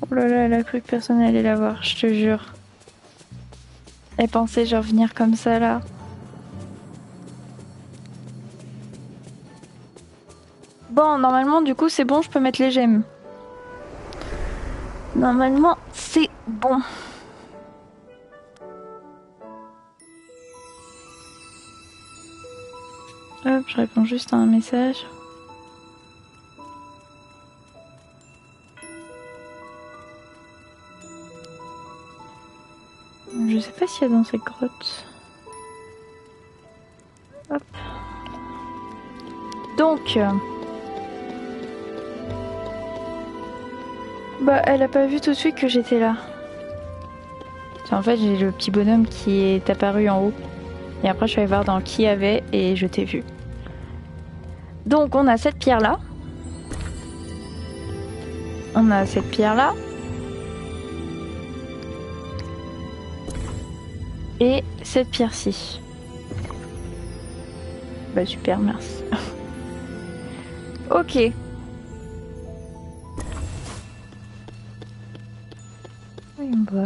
S1: Oh là là, elle a cru que personne allait la voir, je te jure. Elle pensait genre venir comme ça là. Bon, normalement, du coup, c'est bon, je peux mettre les gemmes. Normalement, c'est bon. Hop, je réponds juste à un message. Je sais pas s'il y a dans cette grotte. Hop. Donc... Bah, elle a pas vu tout de suite que j'étais là. En fait, j'ai le petit bonhomme qui est apparu en haut. Et après, je suis allée voir dans qui y avait et je t'ai vu. Donc, on a cette pierre-là. On a cette pierre-là. Et cette pierre-ci. Bah, super, merci. Ok. Bah...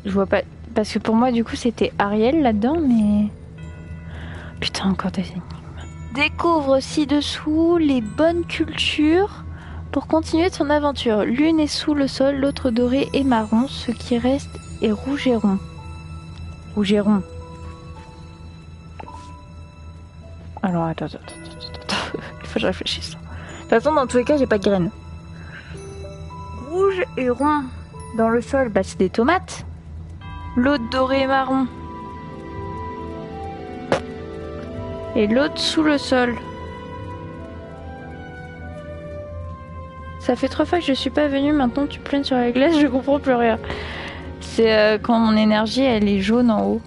S1: Je vois pas... Parce que pour moi, du coup, c'était Ariel là-dedans, mais... Putain, encore des énigmes. Découvre ci-dessous les bonnes cultures pour continuer son aventure. L'une est sous le sol, l'autre dorée et marron. Ce qui reste est rouge et rond. Rouge et rond. Alors, attends. Il faut que je réfléchisse. De toute façon, dans tous les cas, j'ai pas de graines. Rouge et rond. Dans le sol, bah, c'est des tomates. L'autre doré et marron. Et l'autre sous le sol. Ça fait 3 fois que je suis pas venue, maintenant tu plaines sur la glace, je comprends plus rien. C'est quand mon énergie elle est jaune en haut.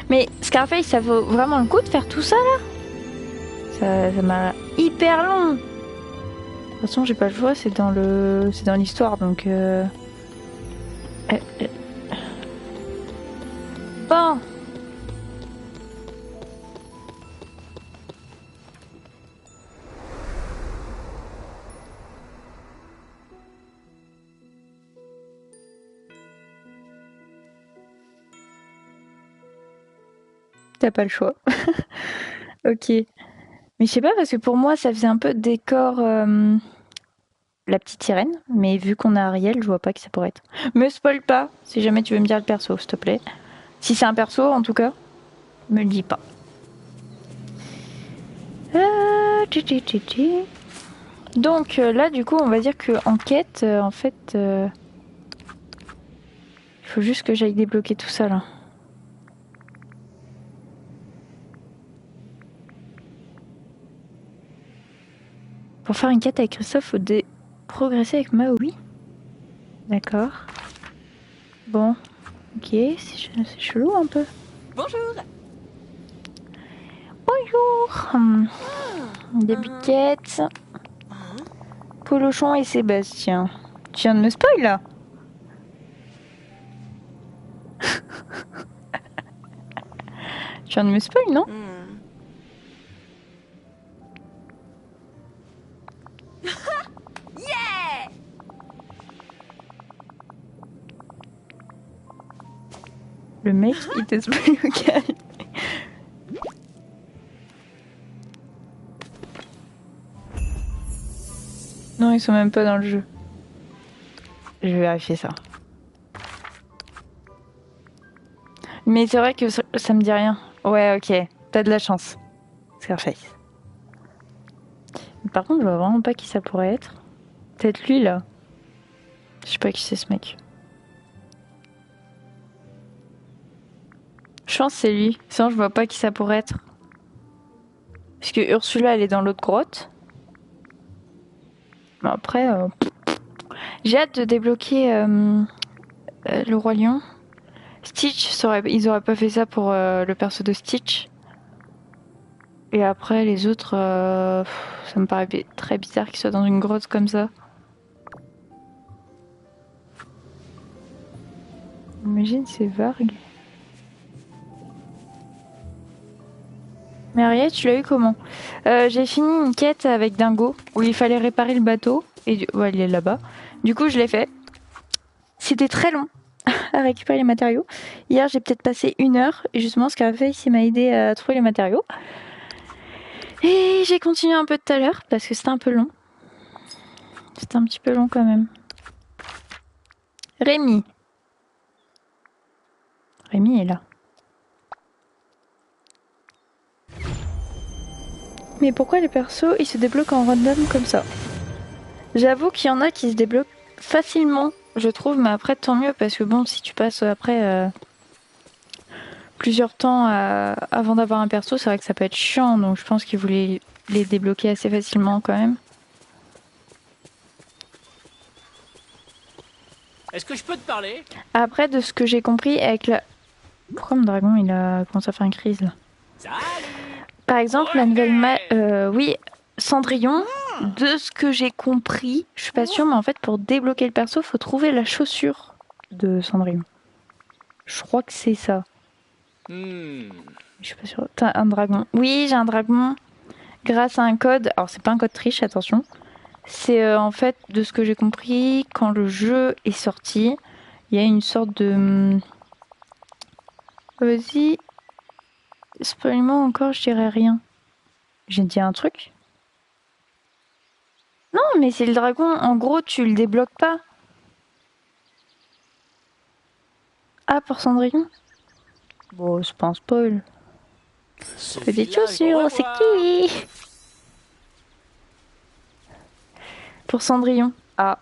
S1: Mais Scarface, ça vaut vraiment le coup de faire tout ça là? Ça m'a hyper long. De toute façon, j'ai pas le choix, c'est dans l'histoire donc. Bon. T'as pas le choix. Ok. Mais je sais pas, parce que pour moi, ça faisait un peu décor la petite sirène. Mais vu qu'on a Ariel, je vois pas qui ça pourrait être. Me spoil pas, si jamais tu veux me dire le perso, s'il te plaît. Si c'est un perso, en tout cas, me le dis pas. Donc là, du coup, on va dire que en quête, en fait, il faut juste que j'aille débloquer tout ça là. Pour faire une quête avec Christophe, il faut progresser avec Maui. D'accord. Bon, ok, c'est chelou un peu.
S3: Bonjour.
S1: Bonjour. Début de quête. Polochon et Sébastien. Tu viens de me spoil là? Tu viens de me spoil, non? mec, il te bloque. Non, ils sont même pas dans le jeu. Je vais vérifier ça. Mais c'est vrai que ça me dit rien. Ouais, ok. T'as de la chance. Scarface. Par contre, je vois vraiment pas qui ça pourrait être. Peut-être lui, là. Je sais pas qui c'est ce mec. Je pense que c'est lui. Sinon, je vois pas qui ça pourrait être. Parce que Ursula, elle est dans l'autre grotte. Mais après, j'ai hâte de débloquer le Roi Lion. Stitch, ils auraient pas fait ça pour le perso de Stitch. Et après, les autres, ça me paraît très bizarre qu'ils soient dans une grotte comme ça. Imagine, c'est Varg. Mais Ariel, tu l'as eu comment? J'ai fini une quête avec Dingo où il fallait réparer le bateau. Et ouais, il est là-bas. Du coup, je l'ai fait. C'était très long à récupérer les matériaux. Hier, j'ai peut-être passé 1 heure. Et justement, Scarface, il m'a aidé à trouver les matériaux. Et j'ai continué un peu tout à l'heure parce que c'était un peu long. C'était un petit peu long quand même. Rémi. Rémi est là. Mais pourquoi les persos, ils se débloquent en random comme ça? J'avoue qu'il y en a qui se débloquent facilement, je trouve, mais après tant mieux parce que bon, si tu passes après plusieurs temps avant d'avoir un perso, c'est vrai que ça peut être chiant, donc je pense qu'ils voulaient les débloquer assez facilement quand même.
S2: Est-ce que je peux te parler?
S1: Après, de ce que j'ai compris avec la... Pourquoi mon dragon il a commencé à faire une crise là?
S2: Salut!
S1: Par exemple, la nouvelle oui, Cendrillon, de ce que j'ai compris, je suis pas sûre, mais en fait, pour débloquer le perso, faut trouver la chaussure de Cendrillon. Je crois que c'est ça. Je suis pas sûre. T'as un dragon. Oui, j'ai un dragon grâce à un code. Alors, c'est pas un code triche, attention. C'est en fait, de ce que j'ai compris, quand le jeu est sorti, il y a une sorte de... Vas-y. Spoil-moi encore, je dirais rien. J'ai dit un truc? Non, mais c'est le dragon. En gros, tu le débloques pas. Ah, pour Cendrillon? Bon, c'est pas un spoil. Petite chaussure, c'est qui? Pour Cendrillon. Ah.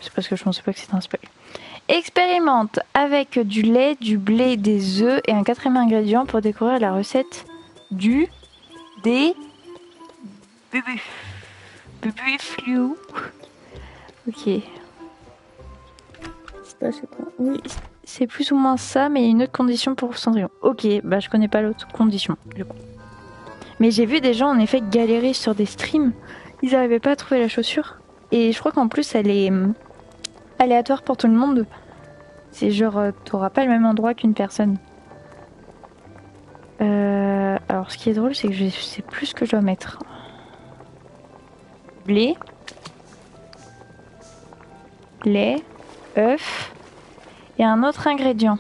S1: C'est parce que je pensais pas que c'était un spoil. Expérimente avec du lait, du blé, des œufs et un 4e ingrédient pour découvrir la recette des buffalo. Ok. C'est quoi? Oui, c'est plus ou moins ça, mais il y a une autre condition pour Cendrillon. Ok, bah je connais pas l'autre condition, du coup. Mais j'ai vu des gens en effet galérer sur des streams. Ils n'arrivaient pas à trouver la chaussure. Et je crois qu'en plus, elle est aléatoire pour tout le monde. C'est genre, t'auras pas le même endroit qu'une personne. Alors, ce qui est drôle, c'est que je sais plus ce que je dois mettre. Blé. Lait. œuf et un autre ingrédient.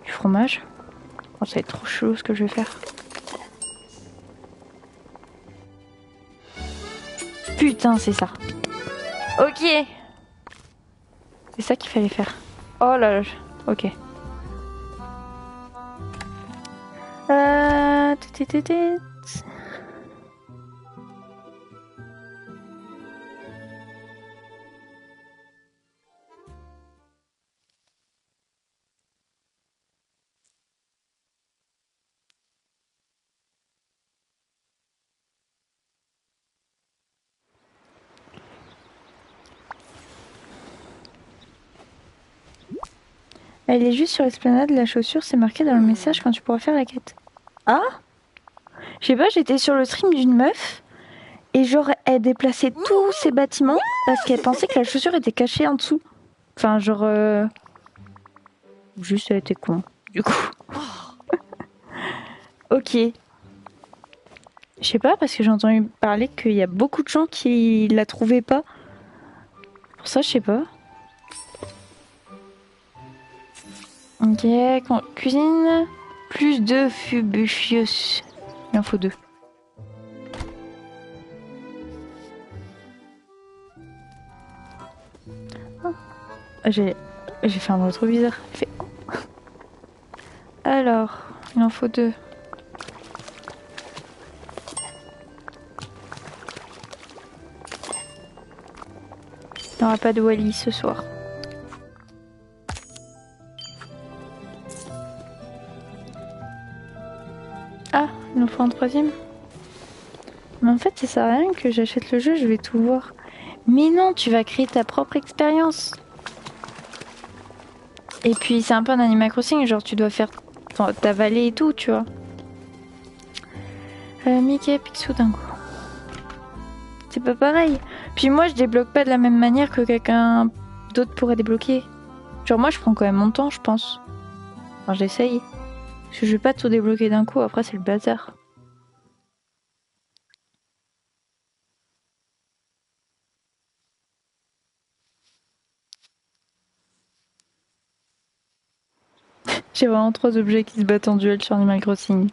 S1: Du fromage. Oh, ça va être trop chelou ce que je vais faire. Putain, c'est ça. Ok. C'est ça qu'il fallait faire. Oh là là. Ok. Elle est juste sur l'esplanade, la chaussure, c'est marqué dans le message quand tu pourras faire la quête. Ah? Je sais pas, j'étais sur le stream d'une meuf et genre elle déplaçait tous ses bâtiments parce qu'elle pensait que la chaussure était cachée en dessous. Enfin genre... Juste elle était con, du coup. Ok. Je sais pas parce que j'ai entendu parler qu'il y a beaucoup de gens qui la trouvaient pas. Pour ça, je sais pas. Ok, cuisine. Plus de Fubufius. Il en faut 2. Oh. J'ai fait un bruit trop bizarre. Fait... Alors, il en faut 2. Il n'y aura pas de Wally ce soir. Ah, il en faut un 3e. Mais en fait, ça sert à rien que j'achète le jeu, je vais tout voir. Mais non, tu vas créer ta propre expérience. Et puis, c'est un peu un Animal Crossing, genre tu dois faire ta vallée et tout, tu vois. Mickey, Picsou, Dingo. C'est pas pareil. Puis moi, je débloque pas de la même manière que quelqu'un d'autre pourrait débloquer. Genre moi, je prends quand même mon temps, je pense. Enfin, j'essaye. Parce que je vais pas tout débloquer d'un coup, après c'est le bazar. J'ai vraiment 3 objets qui se battent en duel sur Animal Crossing.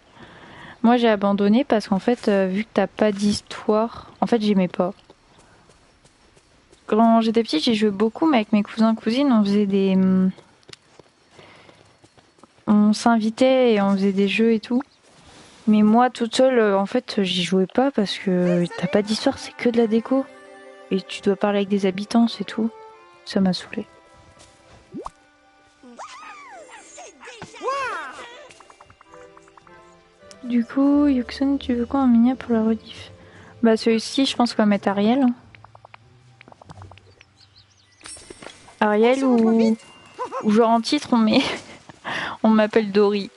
S1: Moi, j'ai abandonné parce qu'en fait, vu que t'as pas d'histoire, en fait, j'aimais pas. Quand j'étais petite, j'ai joué beaucoup, mais avec mes cousins et cousines, on faisait des... On s'invitait et on faisait des jeux et tout. Mais moi, toute seule, en fait, j'y jouais pas parce que t'as pas d'histoire, c'est que de la déco. Et tu dois parler avec des habitants, c'est tout. Ça m'a saoulé. Du coup, Yuxon, tu veux quoi en miniature pour la rediff? Bah celui-ci, je pense qu'on va mettre Ariel. Ariel ou genre en titre, on met... on m'appelle Dory.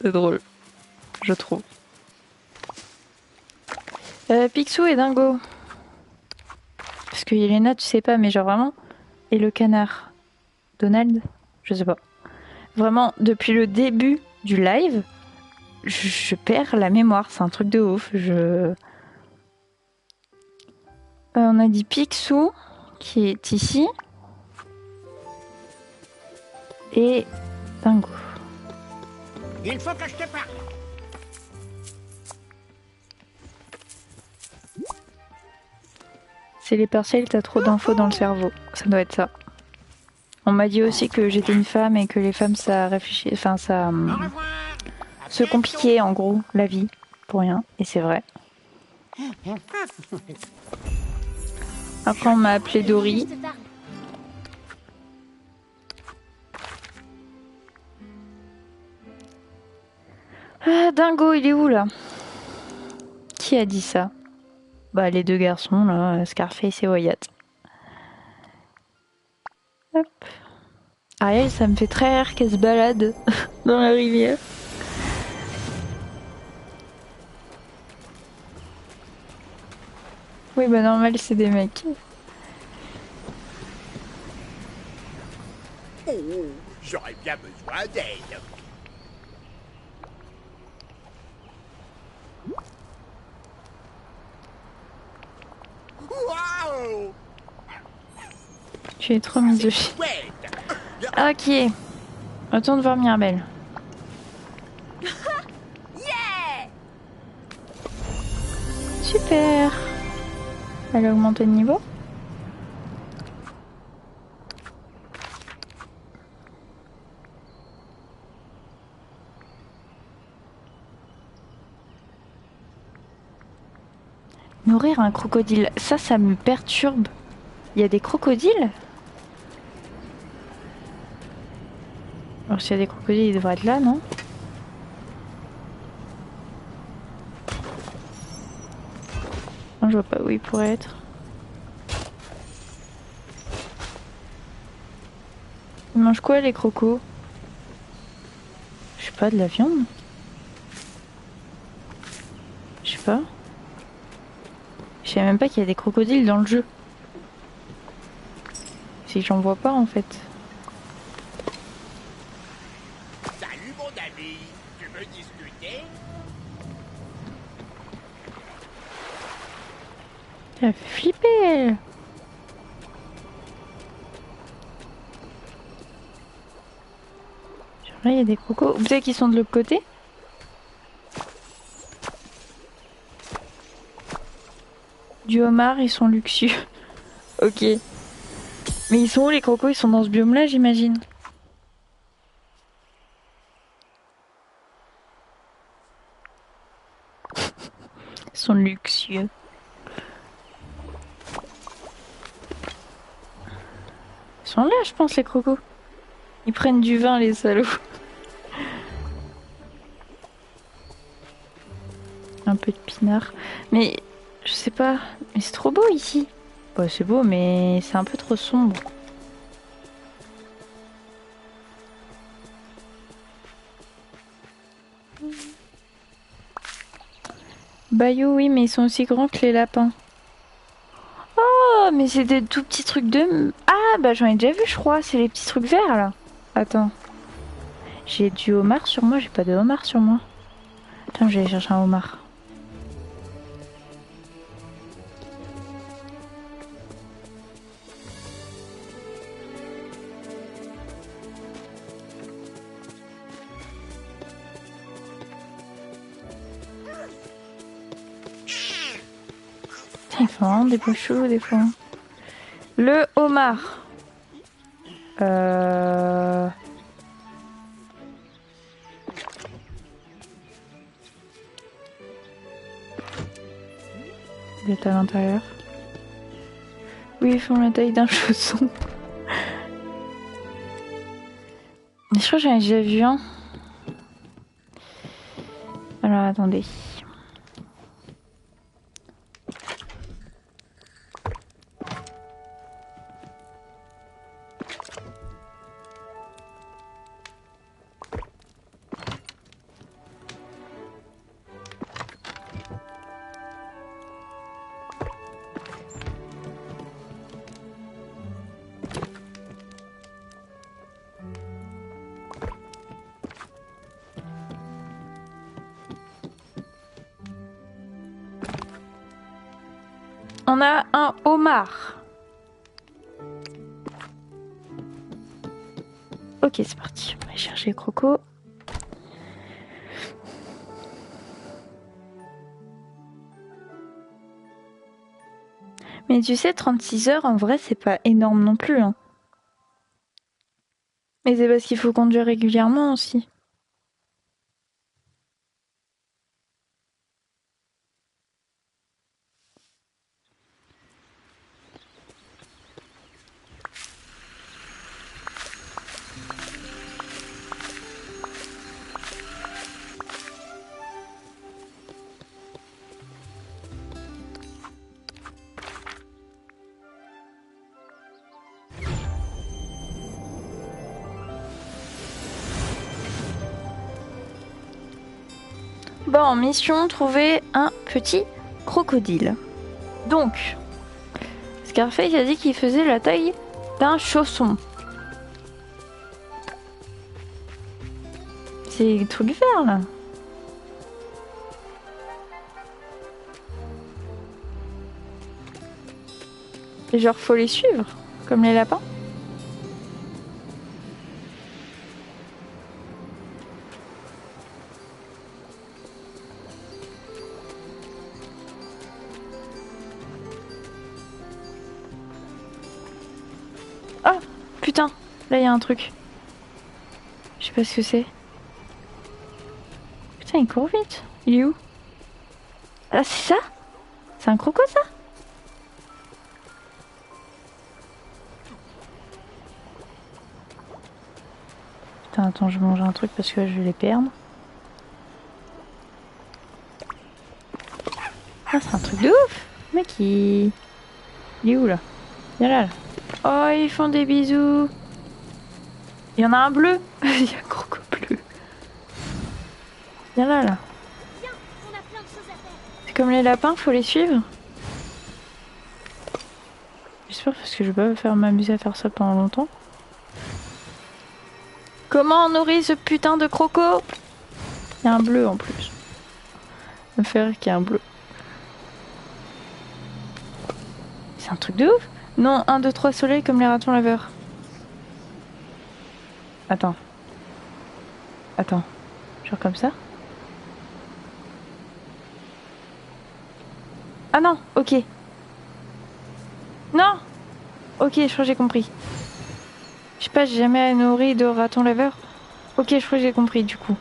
S1: C'est drôle, je trouve. Picsou et Dingo. Parce que Yelena, tu sais pas, mais genre vraiment... Et le canard Donald? Je sais pas. Vraiment, depuis le début du live, je perds la mémoire. C'est un truc de ouf. On a dit Picsou, qui est ici. Et Dingo.
S3: Il faut que je te parle.
S1: C'est les partiels, t'as trop d'infos dans le cerveau. Ça doit être ça. On m'a dit aussi que j'étais une femme et que les femmes, ça réfléchit... Enfin, ça... se compliquait, en gros, la vie. Pour rien. Et c'est vrai. Après, on m'a appelé Dory. Ah, Dingo, il est où, là? Qui a dit ça? Bah, les 2 garçons, là, Scarface et Wyatt. Hop. Ariel, ça me fait très rire qu'elle se balade dans la rivière. Oui, bah normal, c'est des mecs.
S3: Oh, j'aurais bien besoin d'aide. Waouh!
S1: Tu es trop mise de chier. Ok. Retourne voir Mirabelle.
S4: Yeah!
S1: Super. Elle a augmenté de niveau. Nourrir un crocodile, ça me perturbe. Il y a des crocodiles? Alors s'il y a des crocodiles, ils devraient être là, non? Non, je vois pas où ils pourraient être. Ils mangent quoi les crocos? Je sais pas, de la viande? Je sais pas. Je savais même pas qu'il y a des crocodiles dans le jeu. C'est que j'en vois pas en fait.
S3: Salut mon ami, tu veux discuter?
S1: Elle fait flipper elle. Là, il y a des crocos. Vous savez qu'ils sont de l'autre côté? Du homard, ils sont luxueux. Ok. Mais ils sont où les crocos? Ils sont dans ce biome-là, j'imagine. Ils sont luxueux. Ils sont là, je pense, les crocos. Ils prennent du vin, les salauds. Un peu de pinard. Mais, je sais pas. Mais c'est trop beau ici. Bah, c'est beau, mais c'est un peu trop sombre. Bayou, oui, mais ils sont aussi grands que les lapins. Oh, mais c'est des tout petits trucs de... Ah, bah j'en ai déjà vu, je crois. C'est les petits trucs verts, là. Attends. J'ai du homard sur moi, j'ai pas de homard sur moi. Attends, je vais aller chercher un homard. Putain, ils font vraiment des beaux chelous des fois. Le homard. Il est à l'intérieur. Oui, ils font la taille d'un chausson. Mais je crois que j'en ai déjà vu un. Alors attendez. On a un homard. Ok, c'est parti. On va aller chercher les crocos. Mais tu sais, 36 heures, en vrai, c'est pas énorme non plus. Hein. Mais c'est parce qu'il faut conduire régulièrement aussi. Bon, mission, trouver un petit crocodile. Donc, Scarface a dit qu'il faisait la taille d'un chausson. C'est des trucs verts là. Et genre faut les suivre, comme les lapins. Oh putain, là il y a un truc. Je sais pas ce que c'est. Putain, il court vite. Il est où? Ah, c'est ça? C'est un croco ça? Putain, attends, je mange un truc parce que je vais les perdre. Ah, c'est un truc de ouf! Le mec, il est où là? Viens là, là. Oh, ils font des bisous! Il y en a un bleu! Il y a un croco bleu. Viens là, là. C'est comme les lapins, faut les suivre. J'espère parce que je vais pas faire m'amuser à faire ça pendant longtemps. Comment on nourrit ce putain de croco? Il y a un bleu en plus. Me faire qu'il y a un bleu. C'est un truc de ouf. Non, 1, 2, 3 soleil comme les ratons laveurs. Attends. Attends. Genre comme ça. Ah non, ok. Non. Ok, je crois que j'ai compris. Je sais pas, j'ai jamais nourri de raton laveur. Ok, je crois que j'ai compris du coup.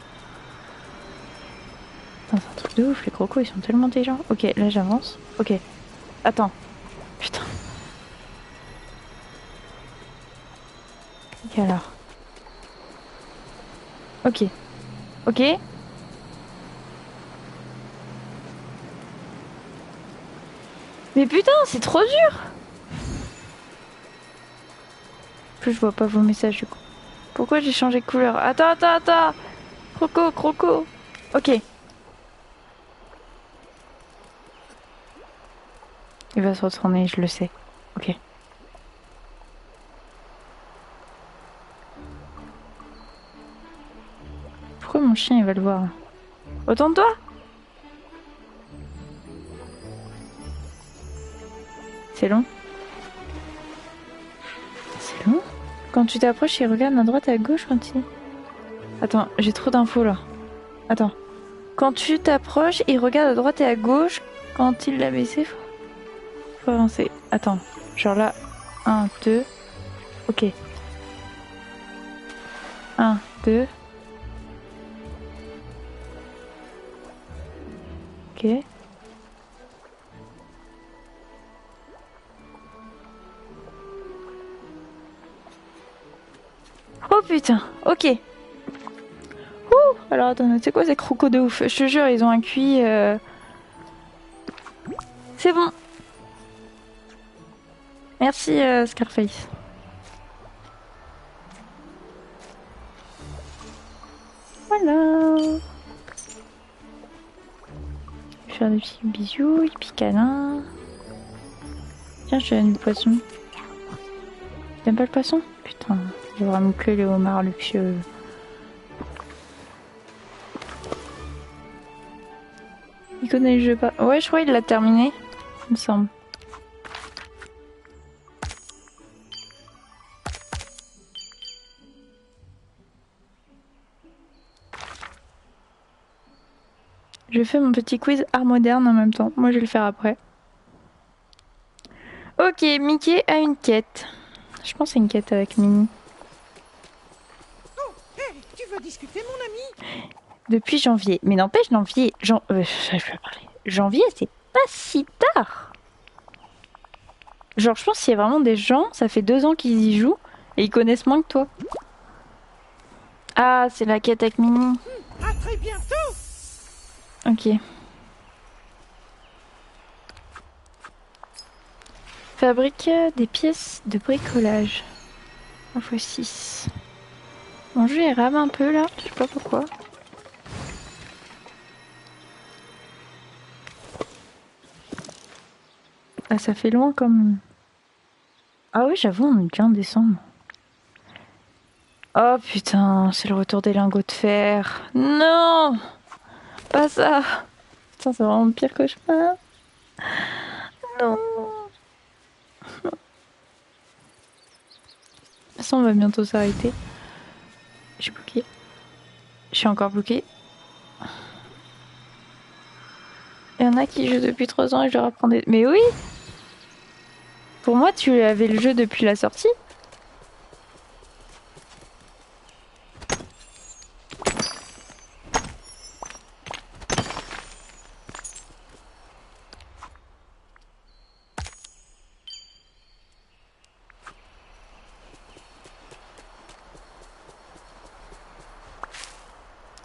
S1: Putain, c'est un truc de ouf, les crocos ils sont tellement intelligents. Ok, là j'avance. Ok. Attends. Putain. Ok alors. Ok. Ok. Mais putain, c'est trop dur. Plus je vois pas vos messages du coup. Pourquoi j'ai changé de couleur? Attends. Croco. Ok. Il va se retourner, je le sais. Ok. Pourquoi mon chien il va le voir là? Retourne-toi! C'est long. C'est long? Quand tu t'approches, il regarde à droite et à gauche quand il... Attends, j'ai trop d'infos là. Attends. Quand tu t'approches, il regarde à droite et à gauche. Quand il l'a baissé, faut avancer. Attends. Genre là. 1, 2. Ok. 1, 2. Ok. Oh putain. Ok. Ouh. Alors attends, c'est quoi ces crocos de ouf? Je te jure, ils ont un QI... C'est bon. Merci Scarface. Voilà. Je vais faire des petits bisous, des petits câlins. Tiens, je te donne du poisson. T'aimes pas le poisson? Putain, j'ai vraiment que les homards luxueux. Il connaît le jeu pas. Ouais, je crois qu'il l'a terminé, il me semble. Je fais mon petit quiz art moderne en même temps. Moi, je vais le faire après. Ok, Mickey a une quête. Je pense que c'est une quête avec Minnie.
S3: Oh, hé, tu veux discuter, mon ami?
S1: Depuis janvier. Mais n'empêche, janvier... je peux parler. Janvier, c'est pas si tard. Genre, je pense qu'il y a vraiment des gens, ça fait 2 ans qu'ils y jouent, et ils connaissent moins que toi. Ah, c'est la quête avec Minnie.
S3: À très bientôt.
S1: Ok. Fabrique des pièces de bricolage. 1x6. Mon jeu il rame un peu là, je sais pas pourquoi. Ah, ça fait loin comme... Ah oui, j'avoue, on est déjà en décembre. Oh putain, c'est le retour des lingots de fer. Non! Pas ça! Putain, c'est vraiment le pire cauchemar. Non! De toute façon, on va bientôt s'arrêter. Je suis bloquée. Je suis encore bloquée. Il y en a qui jouent depuis 3 ans et je leur apprends des... Mais oui! Pour moi, tu avais le jeu depuis la sortie.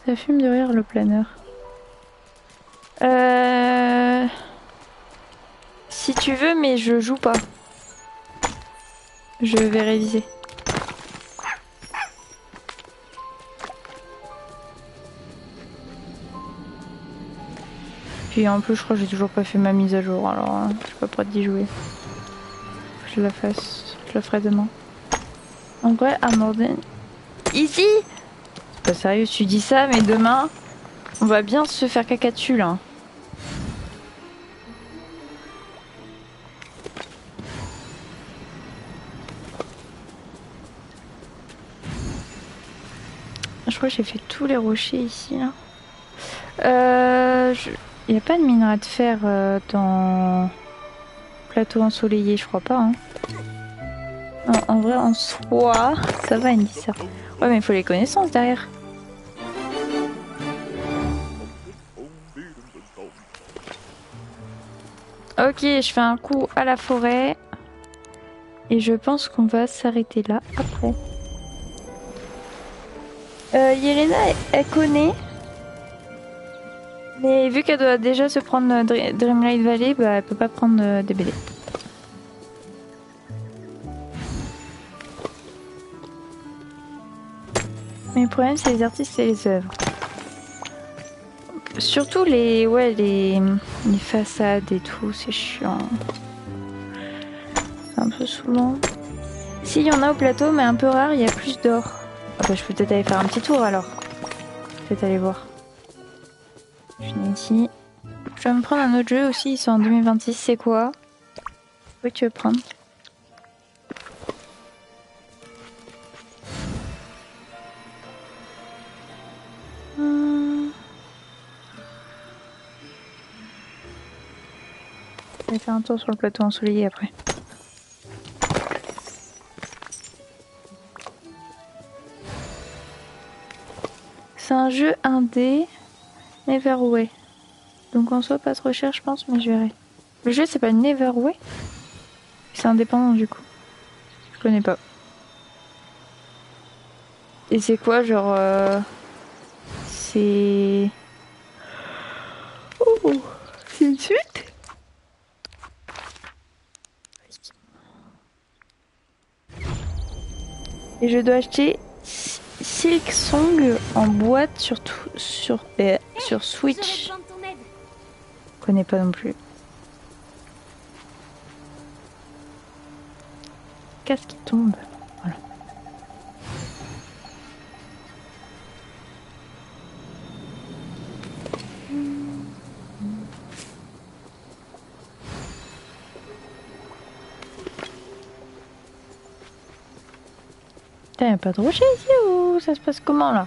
S1: Ça fume derrière le planeur. Si tu veux, mais je joue pas. Je vais réviser. Puis en plus, je crois que j'ai toujours pas fait ma mise à jour, alors hein, je suis pas prête d'y jouer. Faut que je la fasse. Je la ferai demain. En vrai, à Morden. Ici! C'est pas sérieux, tu dis ça, mais demain, on va bien se faire caca dessus là. Je crois que j'ai fait tous les rochers ici. Là. Il n'y a pas de minerai de fer dans plateau ensoleillé, je crois pas. Hein. Non, en vrai, en soi, ça va, Andy, ça. Ouais, mais il faut les connaissances derrière. Ok, je fais un coup à la forêt. Et je pense qu'on va s'arrêter là après. Yelena, elle connaît. Mais vu qu'elle doit déjà se prendre Dreamlight Valley, bah elle peut pas prendre des BD. Mais le problème c'est les artistes et les œuvres. Surtout les façades et tout, c'est chiant. C'est un peu saoulant. Si, il y en a au plateau, mais un peu rare, il y a plus d'or. Ah bah je peux peut-être aller faire un petit tour alors. Peut-être aller voir. Je finis ici. Je vais me prendre un autre jeu aussi, ils sont en 2026, c'est quoi? Oui, tu veux prendre? Je vais faire un tour sur le plateau ensoleillé après. C'est un jeu indé, Neverway. Donc en soi pas trop cher je pense, mais je verrai. Le jeu s'appelle Neverway. C'est indépendant du coup. Je connais pas. Et c'est quoi genre c'est... Oh, c'est une suite? Et je dois acheter Silk Song en boîte sur Switch. Je connais pas non plus. Qu'est-ce qui tombe? Voilà. Putain, y'a pas de rocher ici ou ça se passe comment là?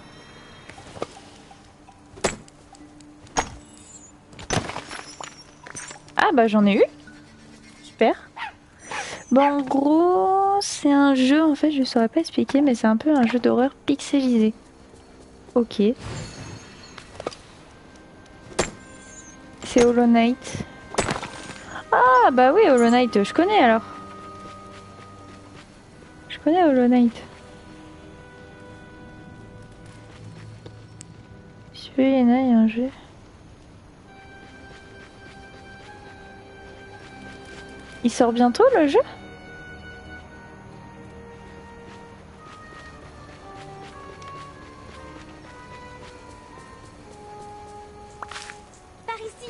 S1: Ah bah j'en ai eu. Super. Bon en gros c'est un jeu en fait je saurais pas expliquer mais c'est un peu un jeu d'horreur pixelisé. Ok. C'est Hollow Knight. Ah bah oui Hollow Knight je connais alors. Je connais Hollow Knight. Si tu veux Yéna il y a un jeu. Il sort bientôt le jeu?
S4: Par ici.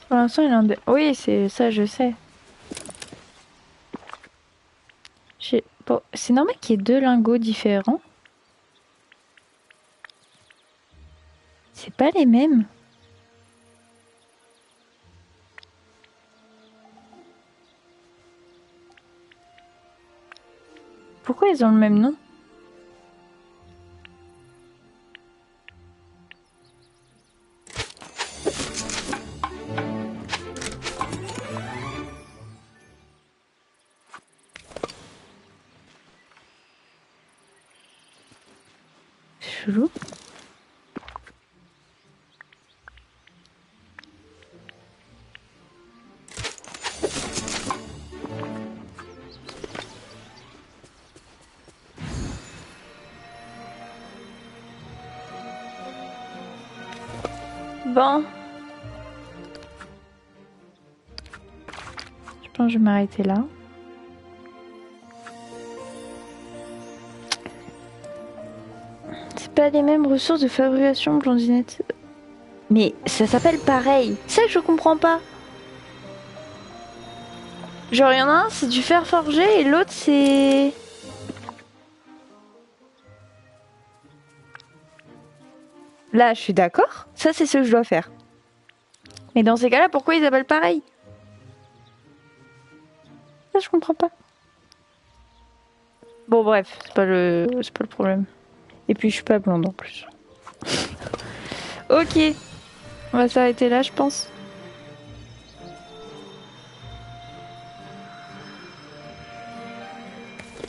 S1: Pour l'instant il est en... Oui c'est ça je sais. Bon, c'est normal qu'il y ait deux lingots différents. C'est pas les mêmes. Pourquoi ils ont le même nom? Chelou. Bon. Je pense que je vais m'arrêter là. C'est pas les mêmes ressources de fabrication, Blondinette. Mais ça s'appelle pareil. C'est ça que je comprends pas. Genre, il y en a un, c'est du fer forgé et l'autre, c'est... Là, je suis d'accord. Ça, c'est ce que je dois faire. Mais dans ces cas-là, pourquoi ils appellent pareil? Ça, je comprends pas. Bon, bref, c'est pas le problème. Et puis, je suis pas blonde en plus. Ok. On va s'arrêter là, je pense.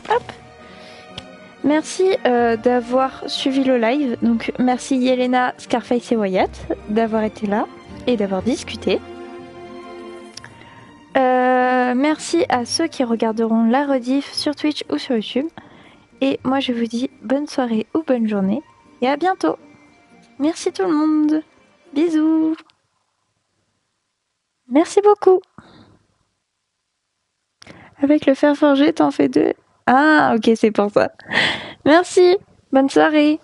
S1: Hop. Merci d'avoir suivi le live. Donc, merci Yelena, Scarface et Wyatt d'avoir été là et d'avoir discuté. Merci à ceux qui regarderont la rediff sur Twitch ou sur YouTube. Et moi, je vous dis bonne soirée ou bonne journée. Et à bientôt. Merci tout le monde. Bisous. Merci beaucoup. Avec le fer forgé, t'en fais 2. Ah, ok, c'est pour ça. Merci. Bonne soirée.